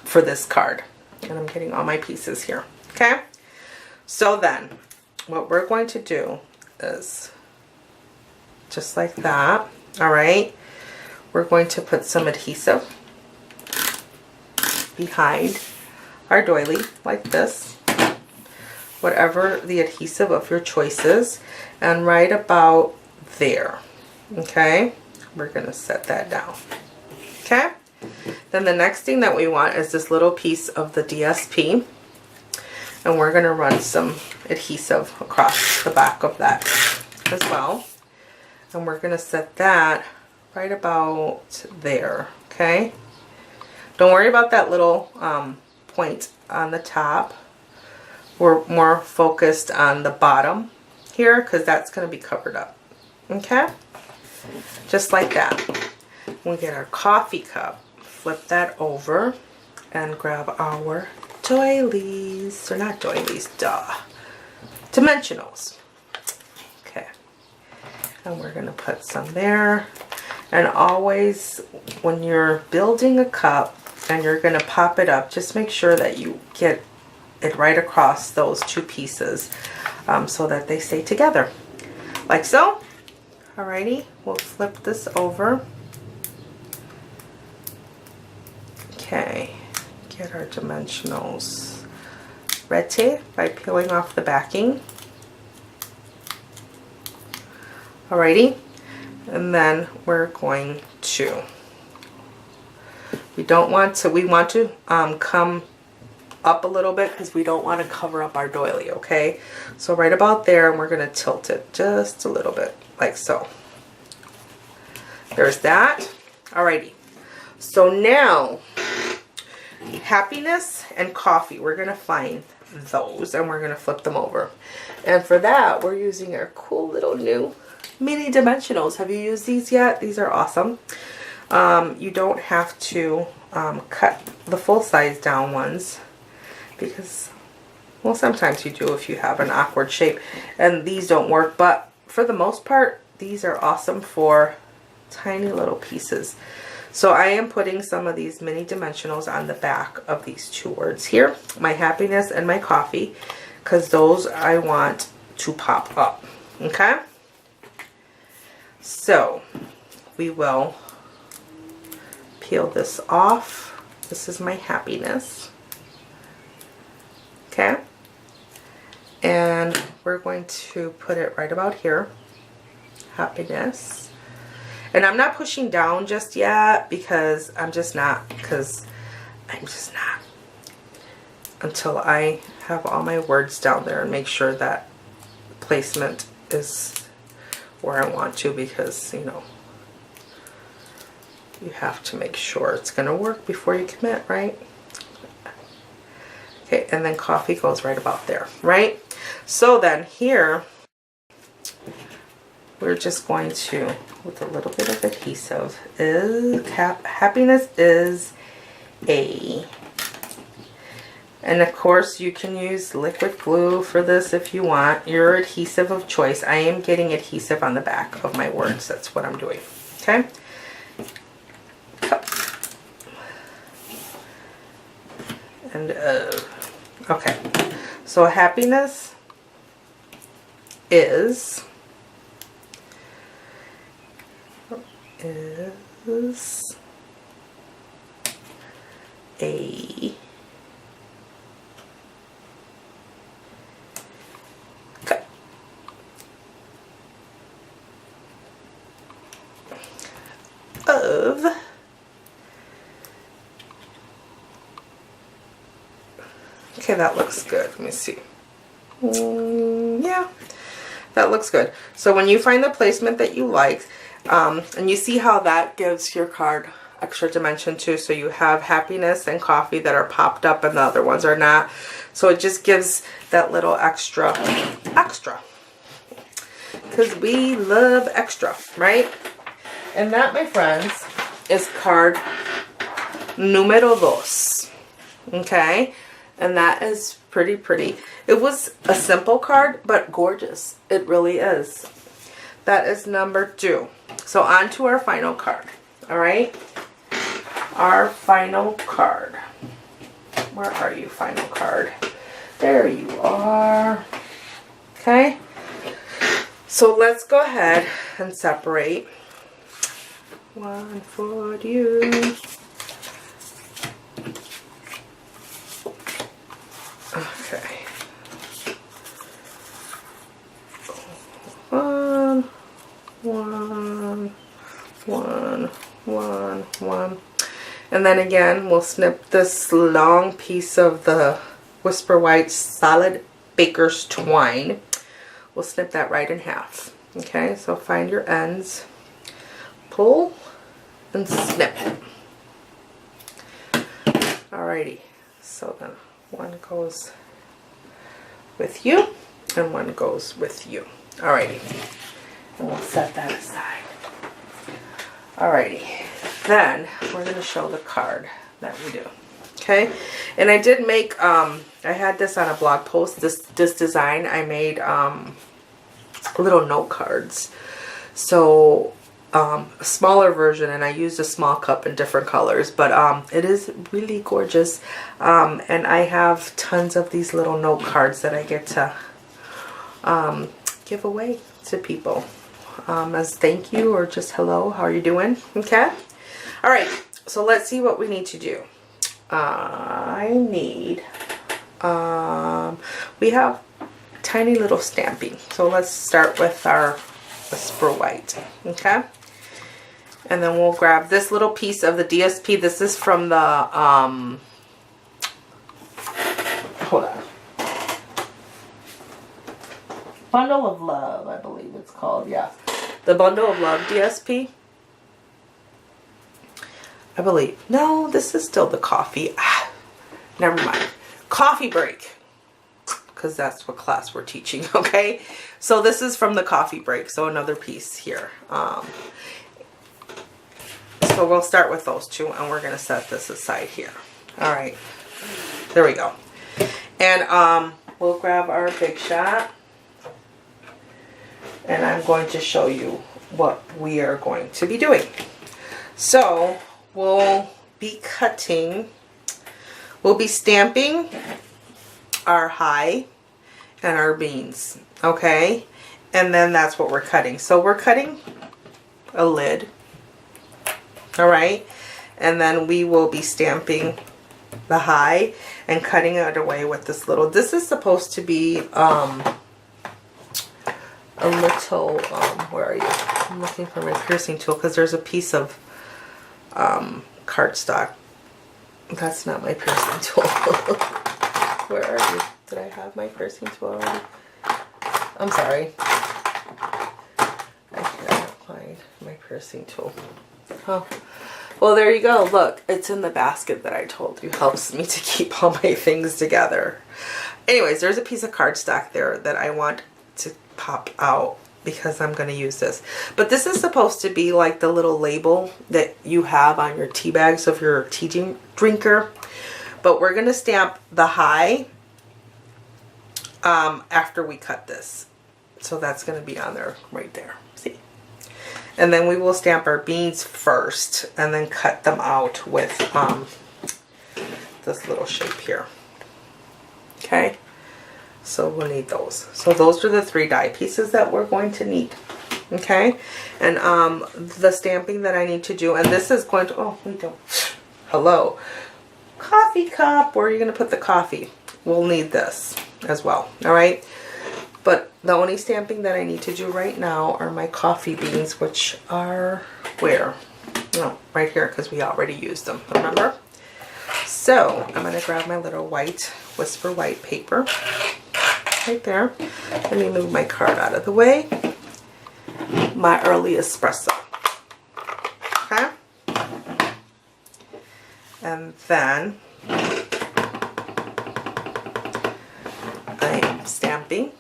for this card. And I'm getting all my pieces here. Okay? So then, what we're going to do is just like that. All right, we're going to put some adhesive behind our doily like this, whatever the adhesive of your choice is, and right about there. Okay, we're going to set that down. Okay, then the next thing that we want is this little piece of the DSP. And we're going to run some adhesive across the back of that as well. And we're going to set that right about there. Okay. Don't worry about that little point on the top. We're more focused on the bottom here because that's going to be covered up. Okay. Just like that. We get our coffee cup. Flip that over and grab our doilies, or not doilies, dimensionals. Okay, and we're gonna put some there. And always when you're building a cup and you're gonna pop it up, just make sure that you get it right across those two pieces so that they stay together like so. Alrighty, we'll flip this over. Okay, get our dimensionals ready by peeling off the backing. Alrighty, and then we're going to, we want to come up a little bit because we don't want to cover up our doily. Okay, so right about there, and we're going to tilt it just a little bit like so. There's that. Alrighty, so now happiness and coffee, we're going to find those and we're going to flip them over. And for that, we're using our cool little new mini dimensionals. Have you used these yet? These are awesome. You don't have to cut the full size down ones because, well, sometimes you do if you have an awkward shape and these don't work, but for the most part, these are awesome for tiny little pieces. So I am putting some of these mini dimensionals on the back of these two words here, my happiness and my coffee, because those I want to pop up. Okay, so we will peel this off. This is my happiness. Okay, and we're going to put it right about here. happiness. And I'm not pushing down just yet because I'm just not, until I have all my words down there and make sure that placement is where I want to, because, you know, you have to make sure it's going to work before you commit, right? Okay, and then coffee goes right about there, right? So then here, we're just going to, with a little bit of adhesive, happiness is A. And of course, you can use liquid glue for this if you want, your adhesive of choice. I am getting adhesive on the back of my words. That's what I'm doing, okay? And, okay. So happiness is a of okay, that looks good. Let me see. Yeah, that looks good. So when you find the placement that you like, and you see how that gives your card extra dimension too, so you have happiness and coffee that are popped up and the other ones are not, so it just gives that little extra, because we love extra, right? And that, my friends, is card numero dos, okay? And that is pretty pretty. It was a simple card, but gorgeous. It really is. That is number 2. So on to our final card. All right. Our final card. Where are you, final card? There you are. Okay. So let's go ahead and separate. One for you. Okay. One. And then again, we'll snip this long piece of the Whisper White Solid Baker's Twine. We'll snip that right in half. Okay, so find your ends, pull, and snip. Alrighty, so then one goes with you, and one goes with you. Alrighty, and we'll set that aside. Alrighty, then we're going to show the card that we do. Okay, and I did make, I had this on a blog post, this design. I made little note cards. So a smaller version, and I used a small cup in different colors, but it is really gorgeous. And I have tons of these little note cards that I get to give away to people as thank you, or just hello, how are you doing? Okay, all right, so let's see what we need to do. I need we have tiny little stamping, so let's start with our Whisper White. Okay, and then we'll grab this little piece of the DSP. This is from the hold on, Bundle of Love, I believe it's called. Yeah, the Bundle of Love DSP, I believe. No, this is still the coffee. Never mind. Coffee break, because that's what class we're teaching. Okay, so this is from the coffee break, so another piece here. So we'll start with those two, and we're going to set this aside here. All right, there we go. And we'll grab our Big Shot, and I'm going to show you what we are going to be doing. So we'll be cutting, we'll be stamping our high and our beans, okay? And then that's what we're cutting. So we're cutting a lid, all right? And then we will be stamping the high and cutting it away with this little, this is supposed to be a little, where are you? I'm looking for my piercing tool because there's a piece of cardstock. That's not my piercing tool. Where are you? Did I have my piercing tool already? I'm sorry. I cannot find my piercing tool. Oh. Well, there you go. Look, it's in the basket that I told you helps me to keep all my things together. Anyways, there's a piece of cardstock there that I want to pop out because I'm going to use this. But this is supposed to be like the little label that you have on your tea bags if you're a tea drinker. But we're going to stamp the high after we cut this. So that's going to be on there right there. See? And then we will stamp our beans first and then cut them out with this little shape here. Okay? So we'll need those. So those are the 3 die pieces that we're going to need. Okay? And the stamping that I need to do, and this is going to, oh, we don't, hello. Coffee cup, where are you going to put the coffee? We'll need this as well. Alright? But the only stamping that I need to do right now are my coffee beans, which are where? No, right here, because we already used them, remember? So I'm going to grab my little white, Whisper white paper right there. Let me move my card out of the way. My Areli espresso. Okay? And then I am stamping.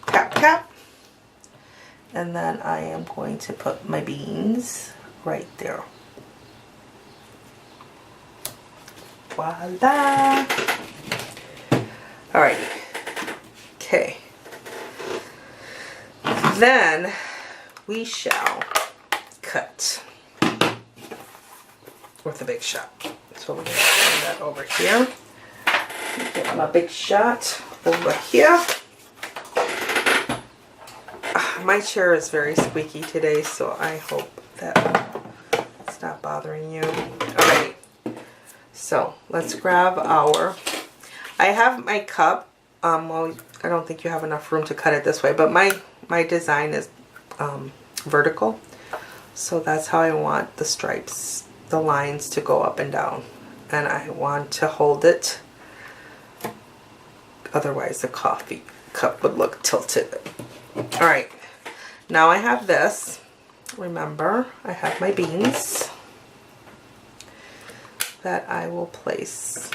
Tap, tap. And then I am going to put my beans right there. Voila! Alright. Okay. Then we shall cut with a big shot. So we're going to turn that over here. Get my big shot over here. My chair is very squeaky today, so I hope that it's not bothering you. Alright. So let's grab our, I have my cup, well, I don't think you have enough room to cut it this way, but my design is vertical, so that's how I want the stripes, the lines to go up and down, and I want to hold it, otherwise the coffee cup would look tilted. Alright, now I have this, remember I have my beans that I will place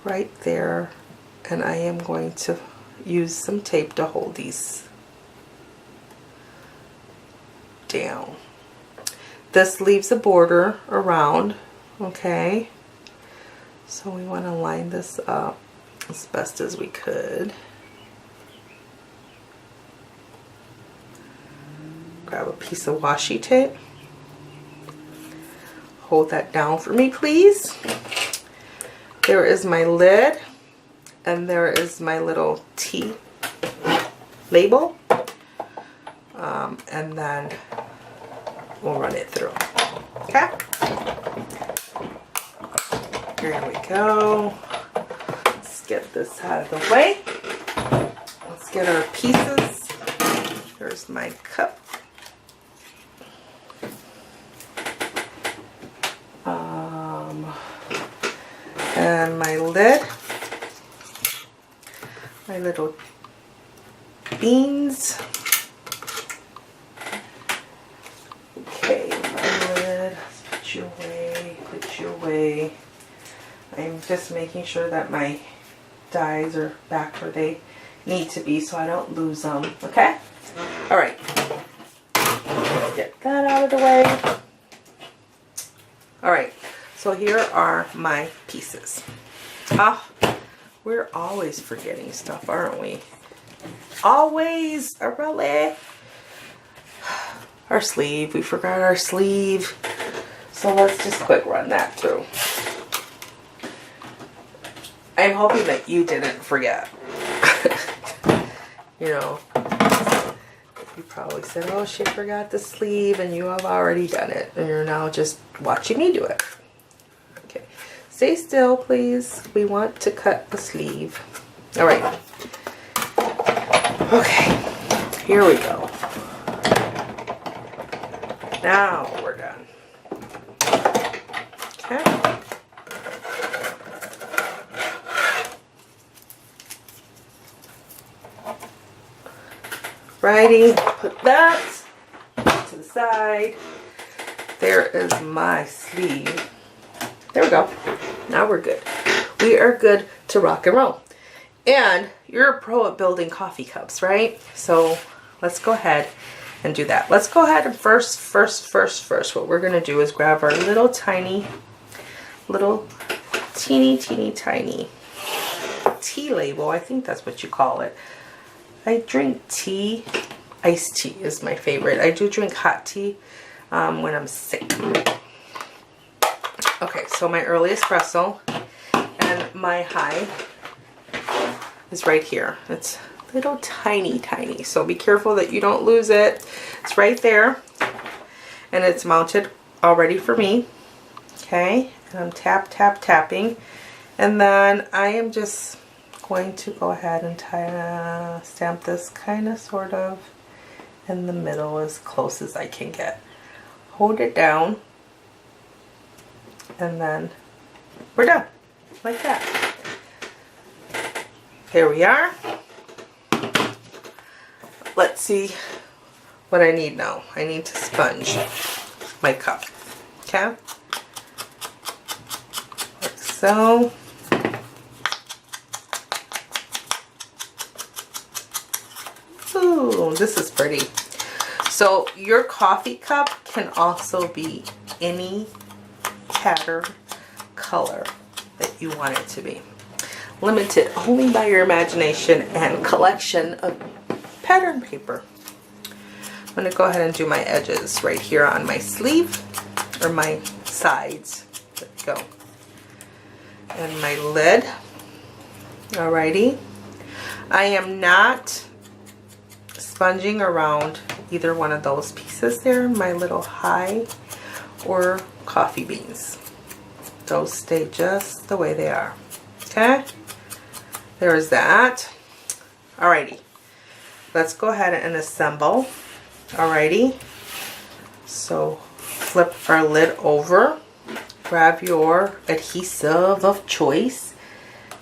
right there, and I am going to use some tape to hold these down. This leaves a border around, okay? So we want to line this up as best as we could. Grab a piece of washi tape. Hold that down for me, please. There is my lid, and there is my little tea label, and then we'll run it through. Okay? Here we go. Let's get this out of the way. Let's get our pieces. There's my cup. And my lid, my little beans. Okay, my lid, put you away, put you away. I'm just making sure that my dies are back where they need to be so I don't lose them, okay? Alright, get that out of the way. Alright. So here are my pieces. Ah, we're always forgetting stuff, aren't we? Always, Areli. Our sleeve, we forgot our sleeve. So let's just quick run that through. I'm hoping that you didn't forget. You know, you probably said, oh, she forgot the sleeve, and you have already done it. And you're now just watching me do it. Stay still, please. We want to cut the sleeve. All right. Okay, here we go. Now we're done. Okay. Righty, put that to the side. There is my sleeve. There we go. Now we're good. We are good to rock and roll. And you're a pro at building coffee cups, right? So let's go ahead and do that. Let's go ahead and first, what we're going to do is grab our little teeny tiny tea label. I think that's what you call it. I drink tea. Iced tea is my favorite. I do drink hot tea when I'm sick. Okay, so my early espresso and my high is right here. It's little tiny. So be careful that you don't lose it. It's right there. And it's mounted already for me. Okay, and I'm tapping. And then I am just going to go ahead and stamp this kind of sort of in the middle as close as I can get. Hold it down, and then we're done, like that. Here we are. Let's see what I need now. I need to sponge my cup, okay? Like so. Ooh, this is pretty. So your coffee cup can also be any pattern, color that you want it to be. Limited only by your imagination and collection of pattern paper. I'm going to go ahead and do my edges right here on my sleeve, or my sides. There we go. And my lid. Alrighty. I am not sponging around either one of those pieces there, my little high or coffee beans. Those stay just the way they are. Okay, there's that. Alrighty, let's go ahead and assemble. Alrighty, so flip our lid over, grab your adhesive of choice,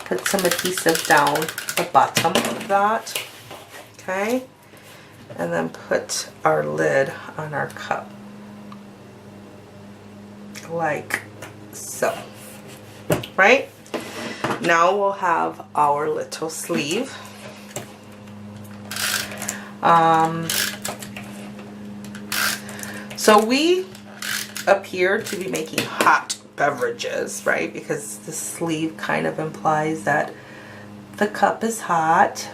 put some adhesive down the bottom of that. Okay, and then put our lid on our cup like so. Right, now we'll have our little sleeve. So we appear to be making hot beverages, right? Because the sleeve kind of implies that the cup is hot.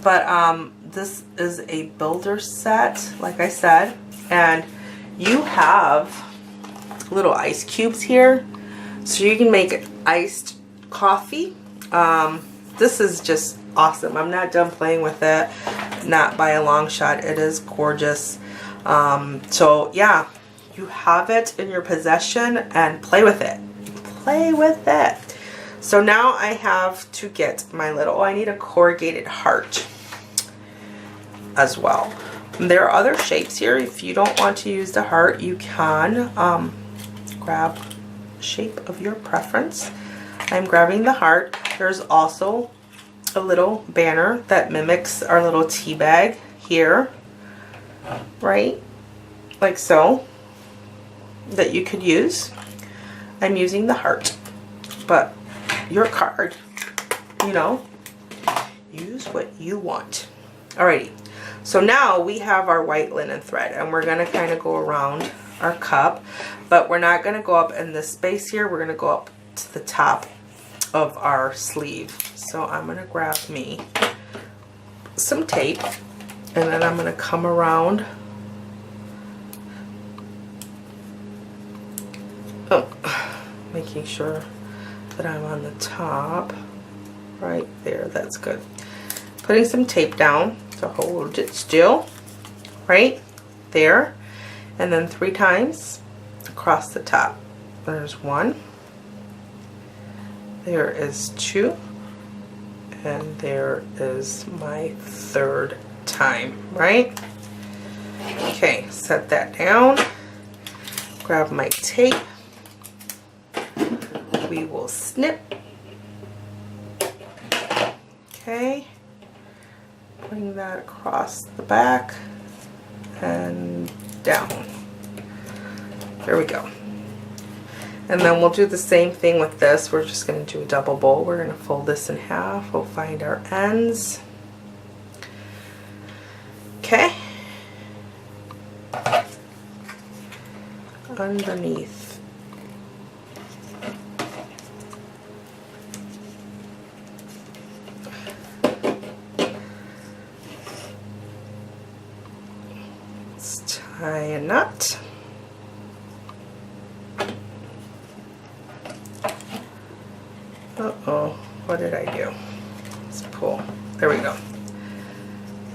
But this is a builder set, like I said, and you have little ice cubes here, so you can make iced coffee. This is just awesome. I'm not done playing with it, not by a long shot. It is gorgeous. So yeah, you have it in your possession and play with it. Play with it. So now I have to get my little, oh, I need a corrugated heart as well. There are other shapes here. If you don't want to use the heart, you can grab a shape of your preference. I'm grabbing the heart. There's also a little banner that mimics our little tea bag here, right? Like so, that you could use. I'm using the heart, but your card, you know, use what you want. Alrighty, so now we have our white linen thread, and we're gonna kind of go around our cup, but we're not gonna go up in this space here. We're gonna go up to the top of our sleeve. So I'm gonna grab me some tape, and then I'm gonna come around. Oh, making sure that I'm on the top right there. That's good. Putting some tape down to hold it still right there, and then 3 times across the top. There's 1, there is 2, And there is my third time, right? Okay, set that down. Grab my tape. We will snip. Okay. Bring that across the back and down. There we go. And then we'll do the same thing with this. We're just going to do a double bow. We're going to fold this in half. We'll find our ends. Okay. Underneath. Let's tie a knot. Uh-oh, what did I do? Let's pull. There we go.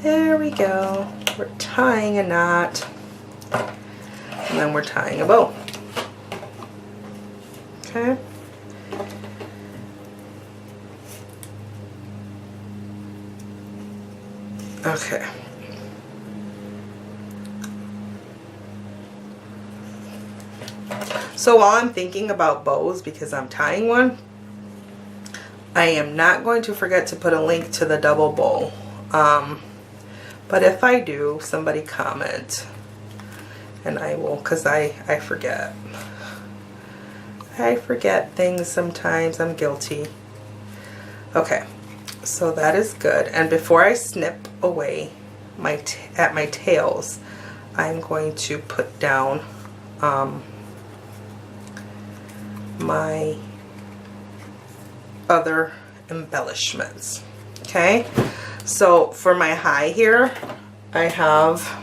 There we go. We're tying a knot. And then we're tying a bow. Okay. Okay. So while I'm thinking about bows, because I'm tying one, I am not going to forget to put a link to the double bow. But if I do, somebody comment. And I will, because I forget. I forget things sometimes. I'm guilty. Okay, so that is good. And before I snip away at my tails, I'm going to put down my other embellishments. Okay, so for my high here, I have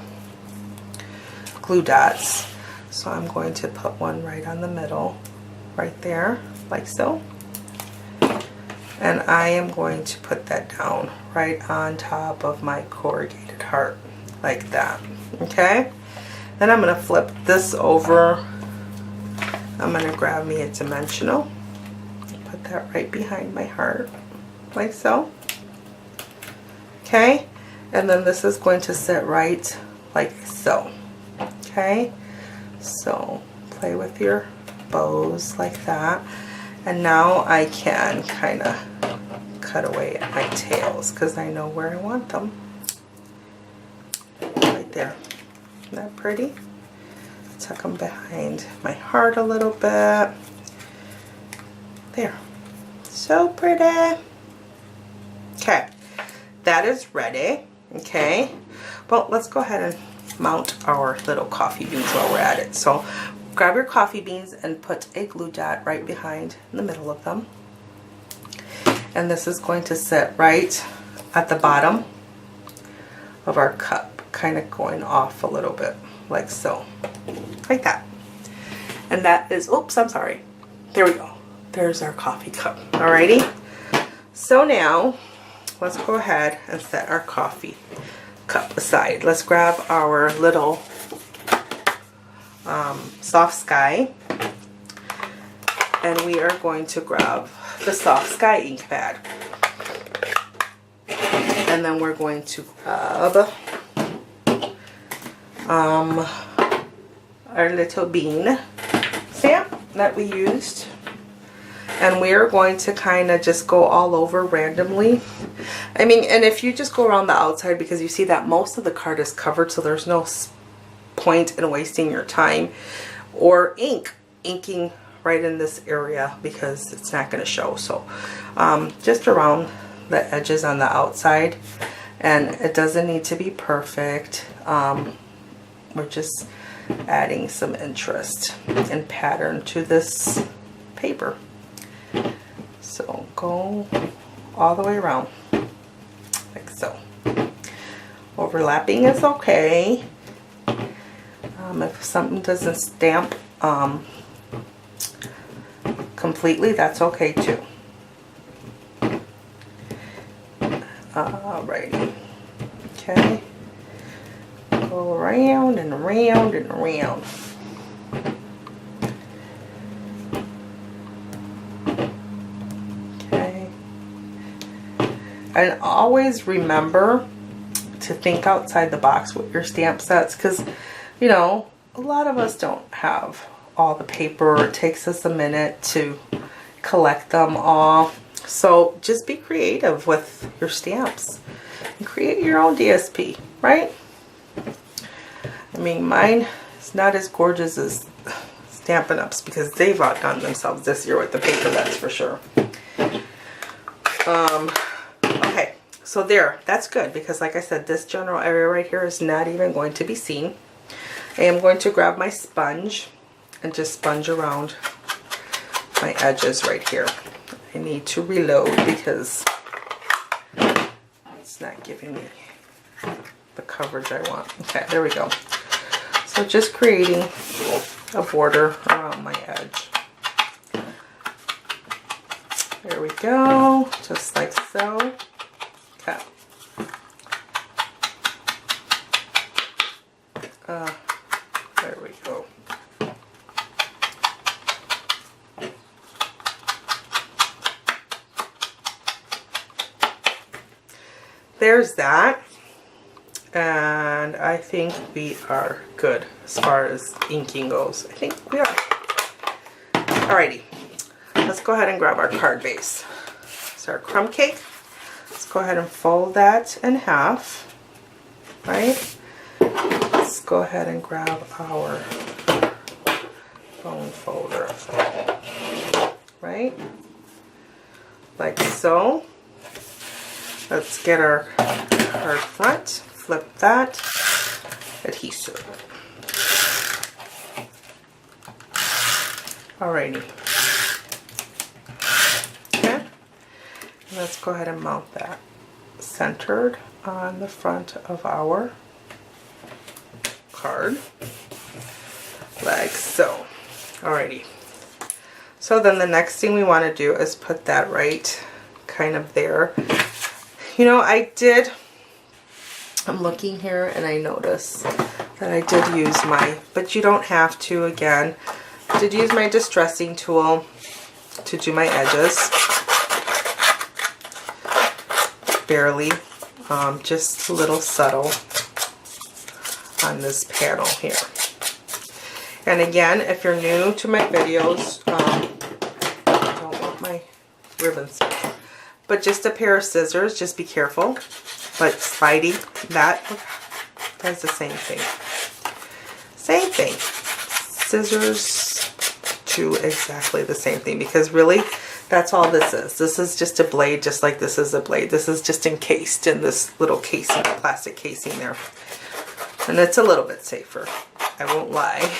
glue dots. So I'm going to put one right on the middle, right there, like so. And I am going to put that down right on top of my corrugated heart, like that. Okay, then I'm going to flip this over. I'm going to grab me a dimensional. Put that right behind my heart, like so. Okay, and then this is going to sit right like so. Okay, so play with your bows like that. And now I can kind of cut away at my tails because I know where I want them. Right there. Isn't that pretty? Tuck them behind my heart a little bit. There. So pretty. Okay, that is ready. Okay, well, let's go ahead and mount our little coffee beans while we're at it. So grab your coffee beans and put a glue dot right behind in the middle of them. And this is going to sit right at the bottom of our cup, kind of going off a little bit, like so. Like that. And that is, oops, I'm sorry. There we go. There's our coffee cup. Alrighty. So now, let's go ahead and set our coffee cup aside. Let's grab our little soft sky, and we are going to grab the soft sky ink pad, and then we're going to grab our little bean stamp that we used, and we are going to kind of just go all over randomly. I mean, and if you just go around the outside, because you see that most of the card is covered, so there's no point in wasting your time or inking right in this area because it's not going to show. So just around the edges on the outside, and it doesn't need to be perfect. We're just adding some interest and pattern to this paper. So go all the way around like so. Overlapping is okay. If something doesn't stamp completely, that's okay too. Alrighty. Okay. Go around and around and around. Okay. And always remember to think outside the box with your stamp sets, because, you know, a lot of us don't have all the paper. It takes us a minute to collect them all. So just be creative with your stamps and create your own DSP, right? I mean, mine is not as gorgeous as Stampin' Up's because they've outdone themselves this year with the paper, that's for sure. Okay, so there, that's good, because like I said, this general area right here is not even going to be seen. I am going to grab my sponge and just sponge around my edges right here. I need to reload because it's not giving me the coverage I want. Okay, there we go. So just creating a border around my edge. There we go, just like so. Okay. There we go. There's that. And I think we are good as far as inking goes. I think we are. Alrighty. Let's go ahead and grab our card base. So our crumb cake. Let's go ahead and fold that in half. Right? Let's go ahead and grab our bone folder. Right? Like so. Let's get our card front. Flip that. Adhesive. Alrighty. Okay. Let's go ahead and mount that centered on the front of our card. Like so. Alrighty. So then the next thing we want to do is put that right kind of there. You know, I'm looking here and I notice that I did use my, but you don't have to, again, I did use my distressing tool to do my edges. Barely, just a little subtle on this panel here. And again, if you're new to my videos, I don't want my ribbons, but just a pair of scissors, just be careful. But Spidey, that does the same thing. Same thing. Scissors do exactly the same thing, because really, that's all this is. This is just a blade, just like this is a blade. This is just encased in this little casing, plastic casing there. And it's a little bit safer, I won't lie.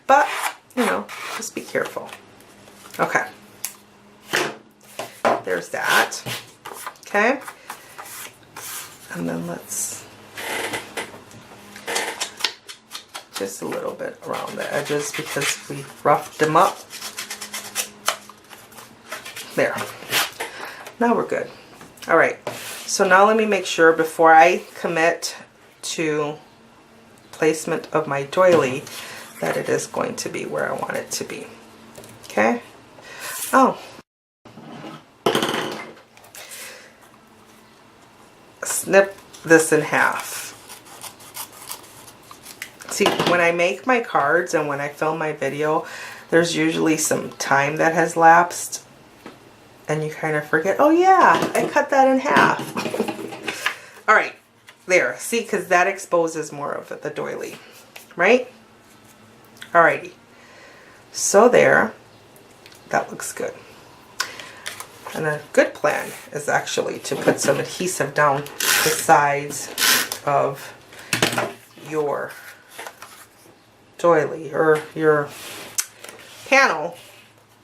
But, you know, just be careful. Okay. There's that. Okay. And then let's just a little bit around the edges because we roughed them up. There. Now we're good. All right. So now let me make sure before I commit to placement of my doily that it is going to be where I want it to be. Okay. Oh. Snip this in half. See, when I make my cards and when I film my video, there's usually some time that has lapsed and you kind of forget, oh yeah, I cut that in half. All right, there. See, because that exposes more of it, the doily, right? Alrighty. So there, that looks good. And a good plan is actually to put some adhesive down the sides of your doily or your panel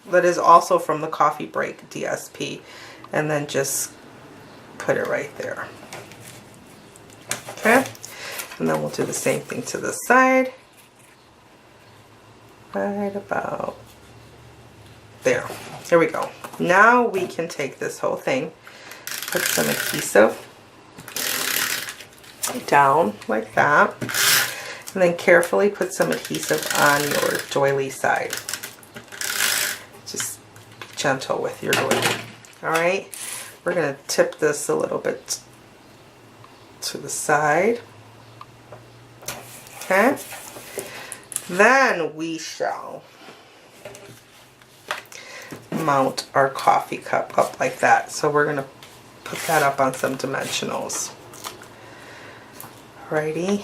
that is also from the Coffee Break DSP, and then just put it right there. Okay, and then we'll do the same thing to the side, right about there. Here we go. Now we can take this whole thing, put some adhesive down like that, and then carefully put some adhesive on your doily side. Just be gentle with your doily. Alright, we're going to tip this a little bit to the side. Okay. Then we shall mount our coffee cup up like that. So we're going to put that up on some dimensionals. Alrighty.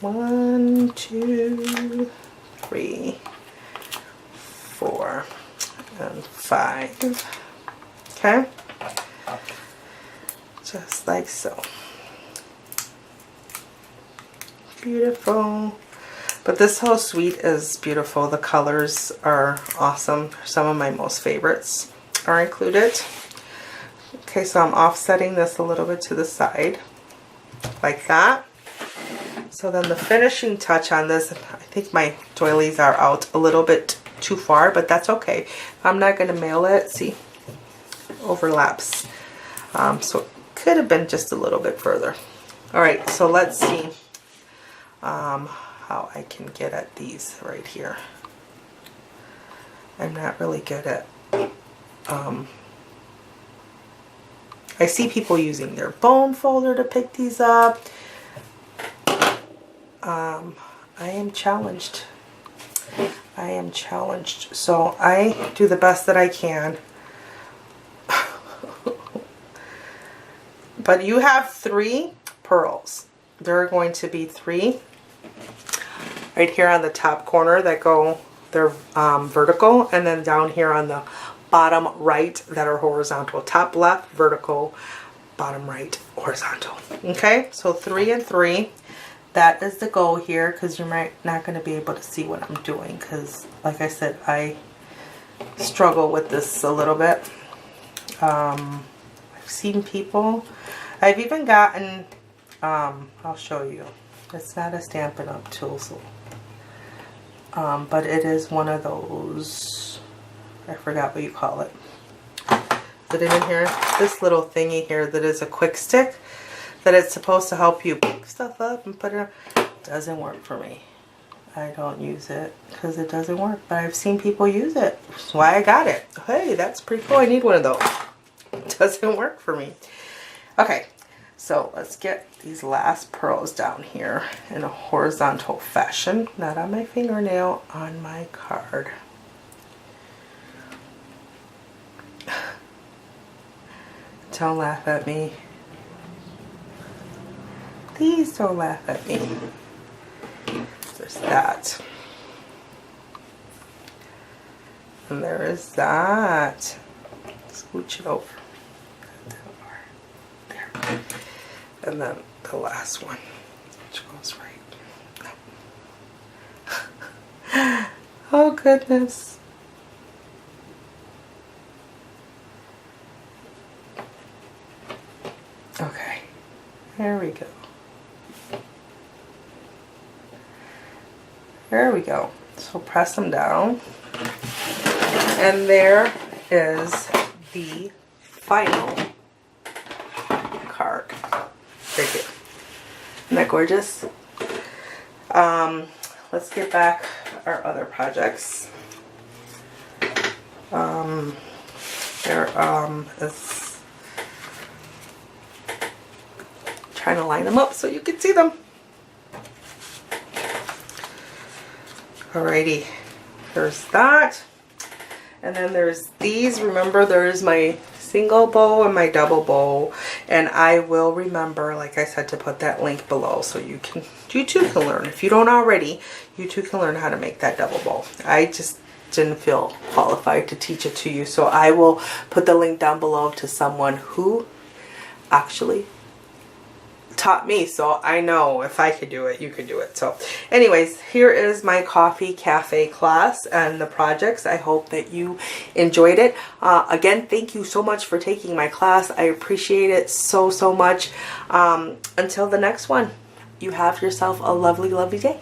1, 2, 3, 4, and 5. Okay. Just like so. Beautiful. But this whole suite is beautiful. The colors are awesome. Some of my most favorites are included. Okay, so I'm offsetting this a little bit to the side, like that. So then the finishing touch on this, I think my doilies are out a little bit too far, but that's okay. I'm not going to mail it. See, overlaps. So it could have been just a little bit further. All right, so let's see how I can get at these right here. I'm not really good at, I see people using their bone folder to pick these up. I am challenged. I am challenged. So I do the best that I can. But you have 3 pearls. There are going to be 3 right here on the top corner that go, they're vertical, and then down here on the bottom right that are horizontal. Top left, vertical, bottom right, horizontal. Okay, so 3 and 3. That is the goal here, because you're not going to be able to see what I'm doing, because like I said, I struggle with this a little bit. I've seen people, I've even gotten, I'll show you. It's not a Stampin' Up! Tool, so, but it is one of those, I forgot what you call it. Is it in here? This little thingy here that is a quick stick, that it's supposed to help you pick stuff up and put it on. Doesn't work for me. I don't use it because it doesn't work, but I've seen people use it. That's why I got it. Hey, that's pretty cool. I need one of those. It doesn't work for me. Okay. So let's get these last pearls down here in a horizontal fashion. Not on my fingernail, on my card. Don't laugh at me. Please don't laugh at me. There's that. And there is that. Scooch it over. There. And then the last one, which goes right. No. Oh goodness. Okay, there we go. There we go. So press them down. And there is the final card. Right here. Isn't that gorgeous? Let's get back our other projects. There is trying to line them up so you can see them. Alrighty, there's that. And then there's these. Remember, there's my single bow and my double bow, and I will remember, like I said, to put that link below so you too can learn. If you don't already, you too can learn how to make that double bow. I just didn't feel qualified to teach it to you, so I will put the link down below to someone who actually taught me, so I know if I could do it, you could do it. So anyways, here is my Coffee Cafe class and the projects. I hope that you enjoyed it. Again, thank you so much for taking my class. I appreciate it so much. Until the next one, you have yourself a lovely day.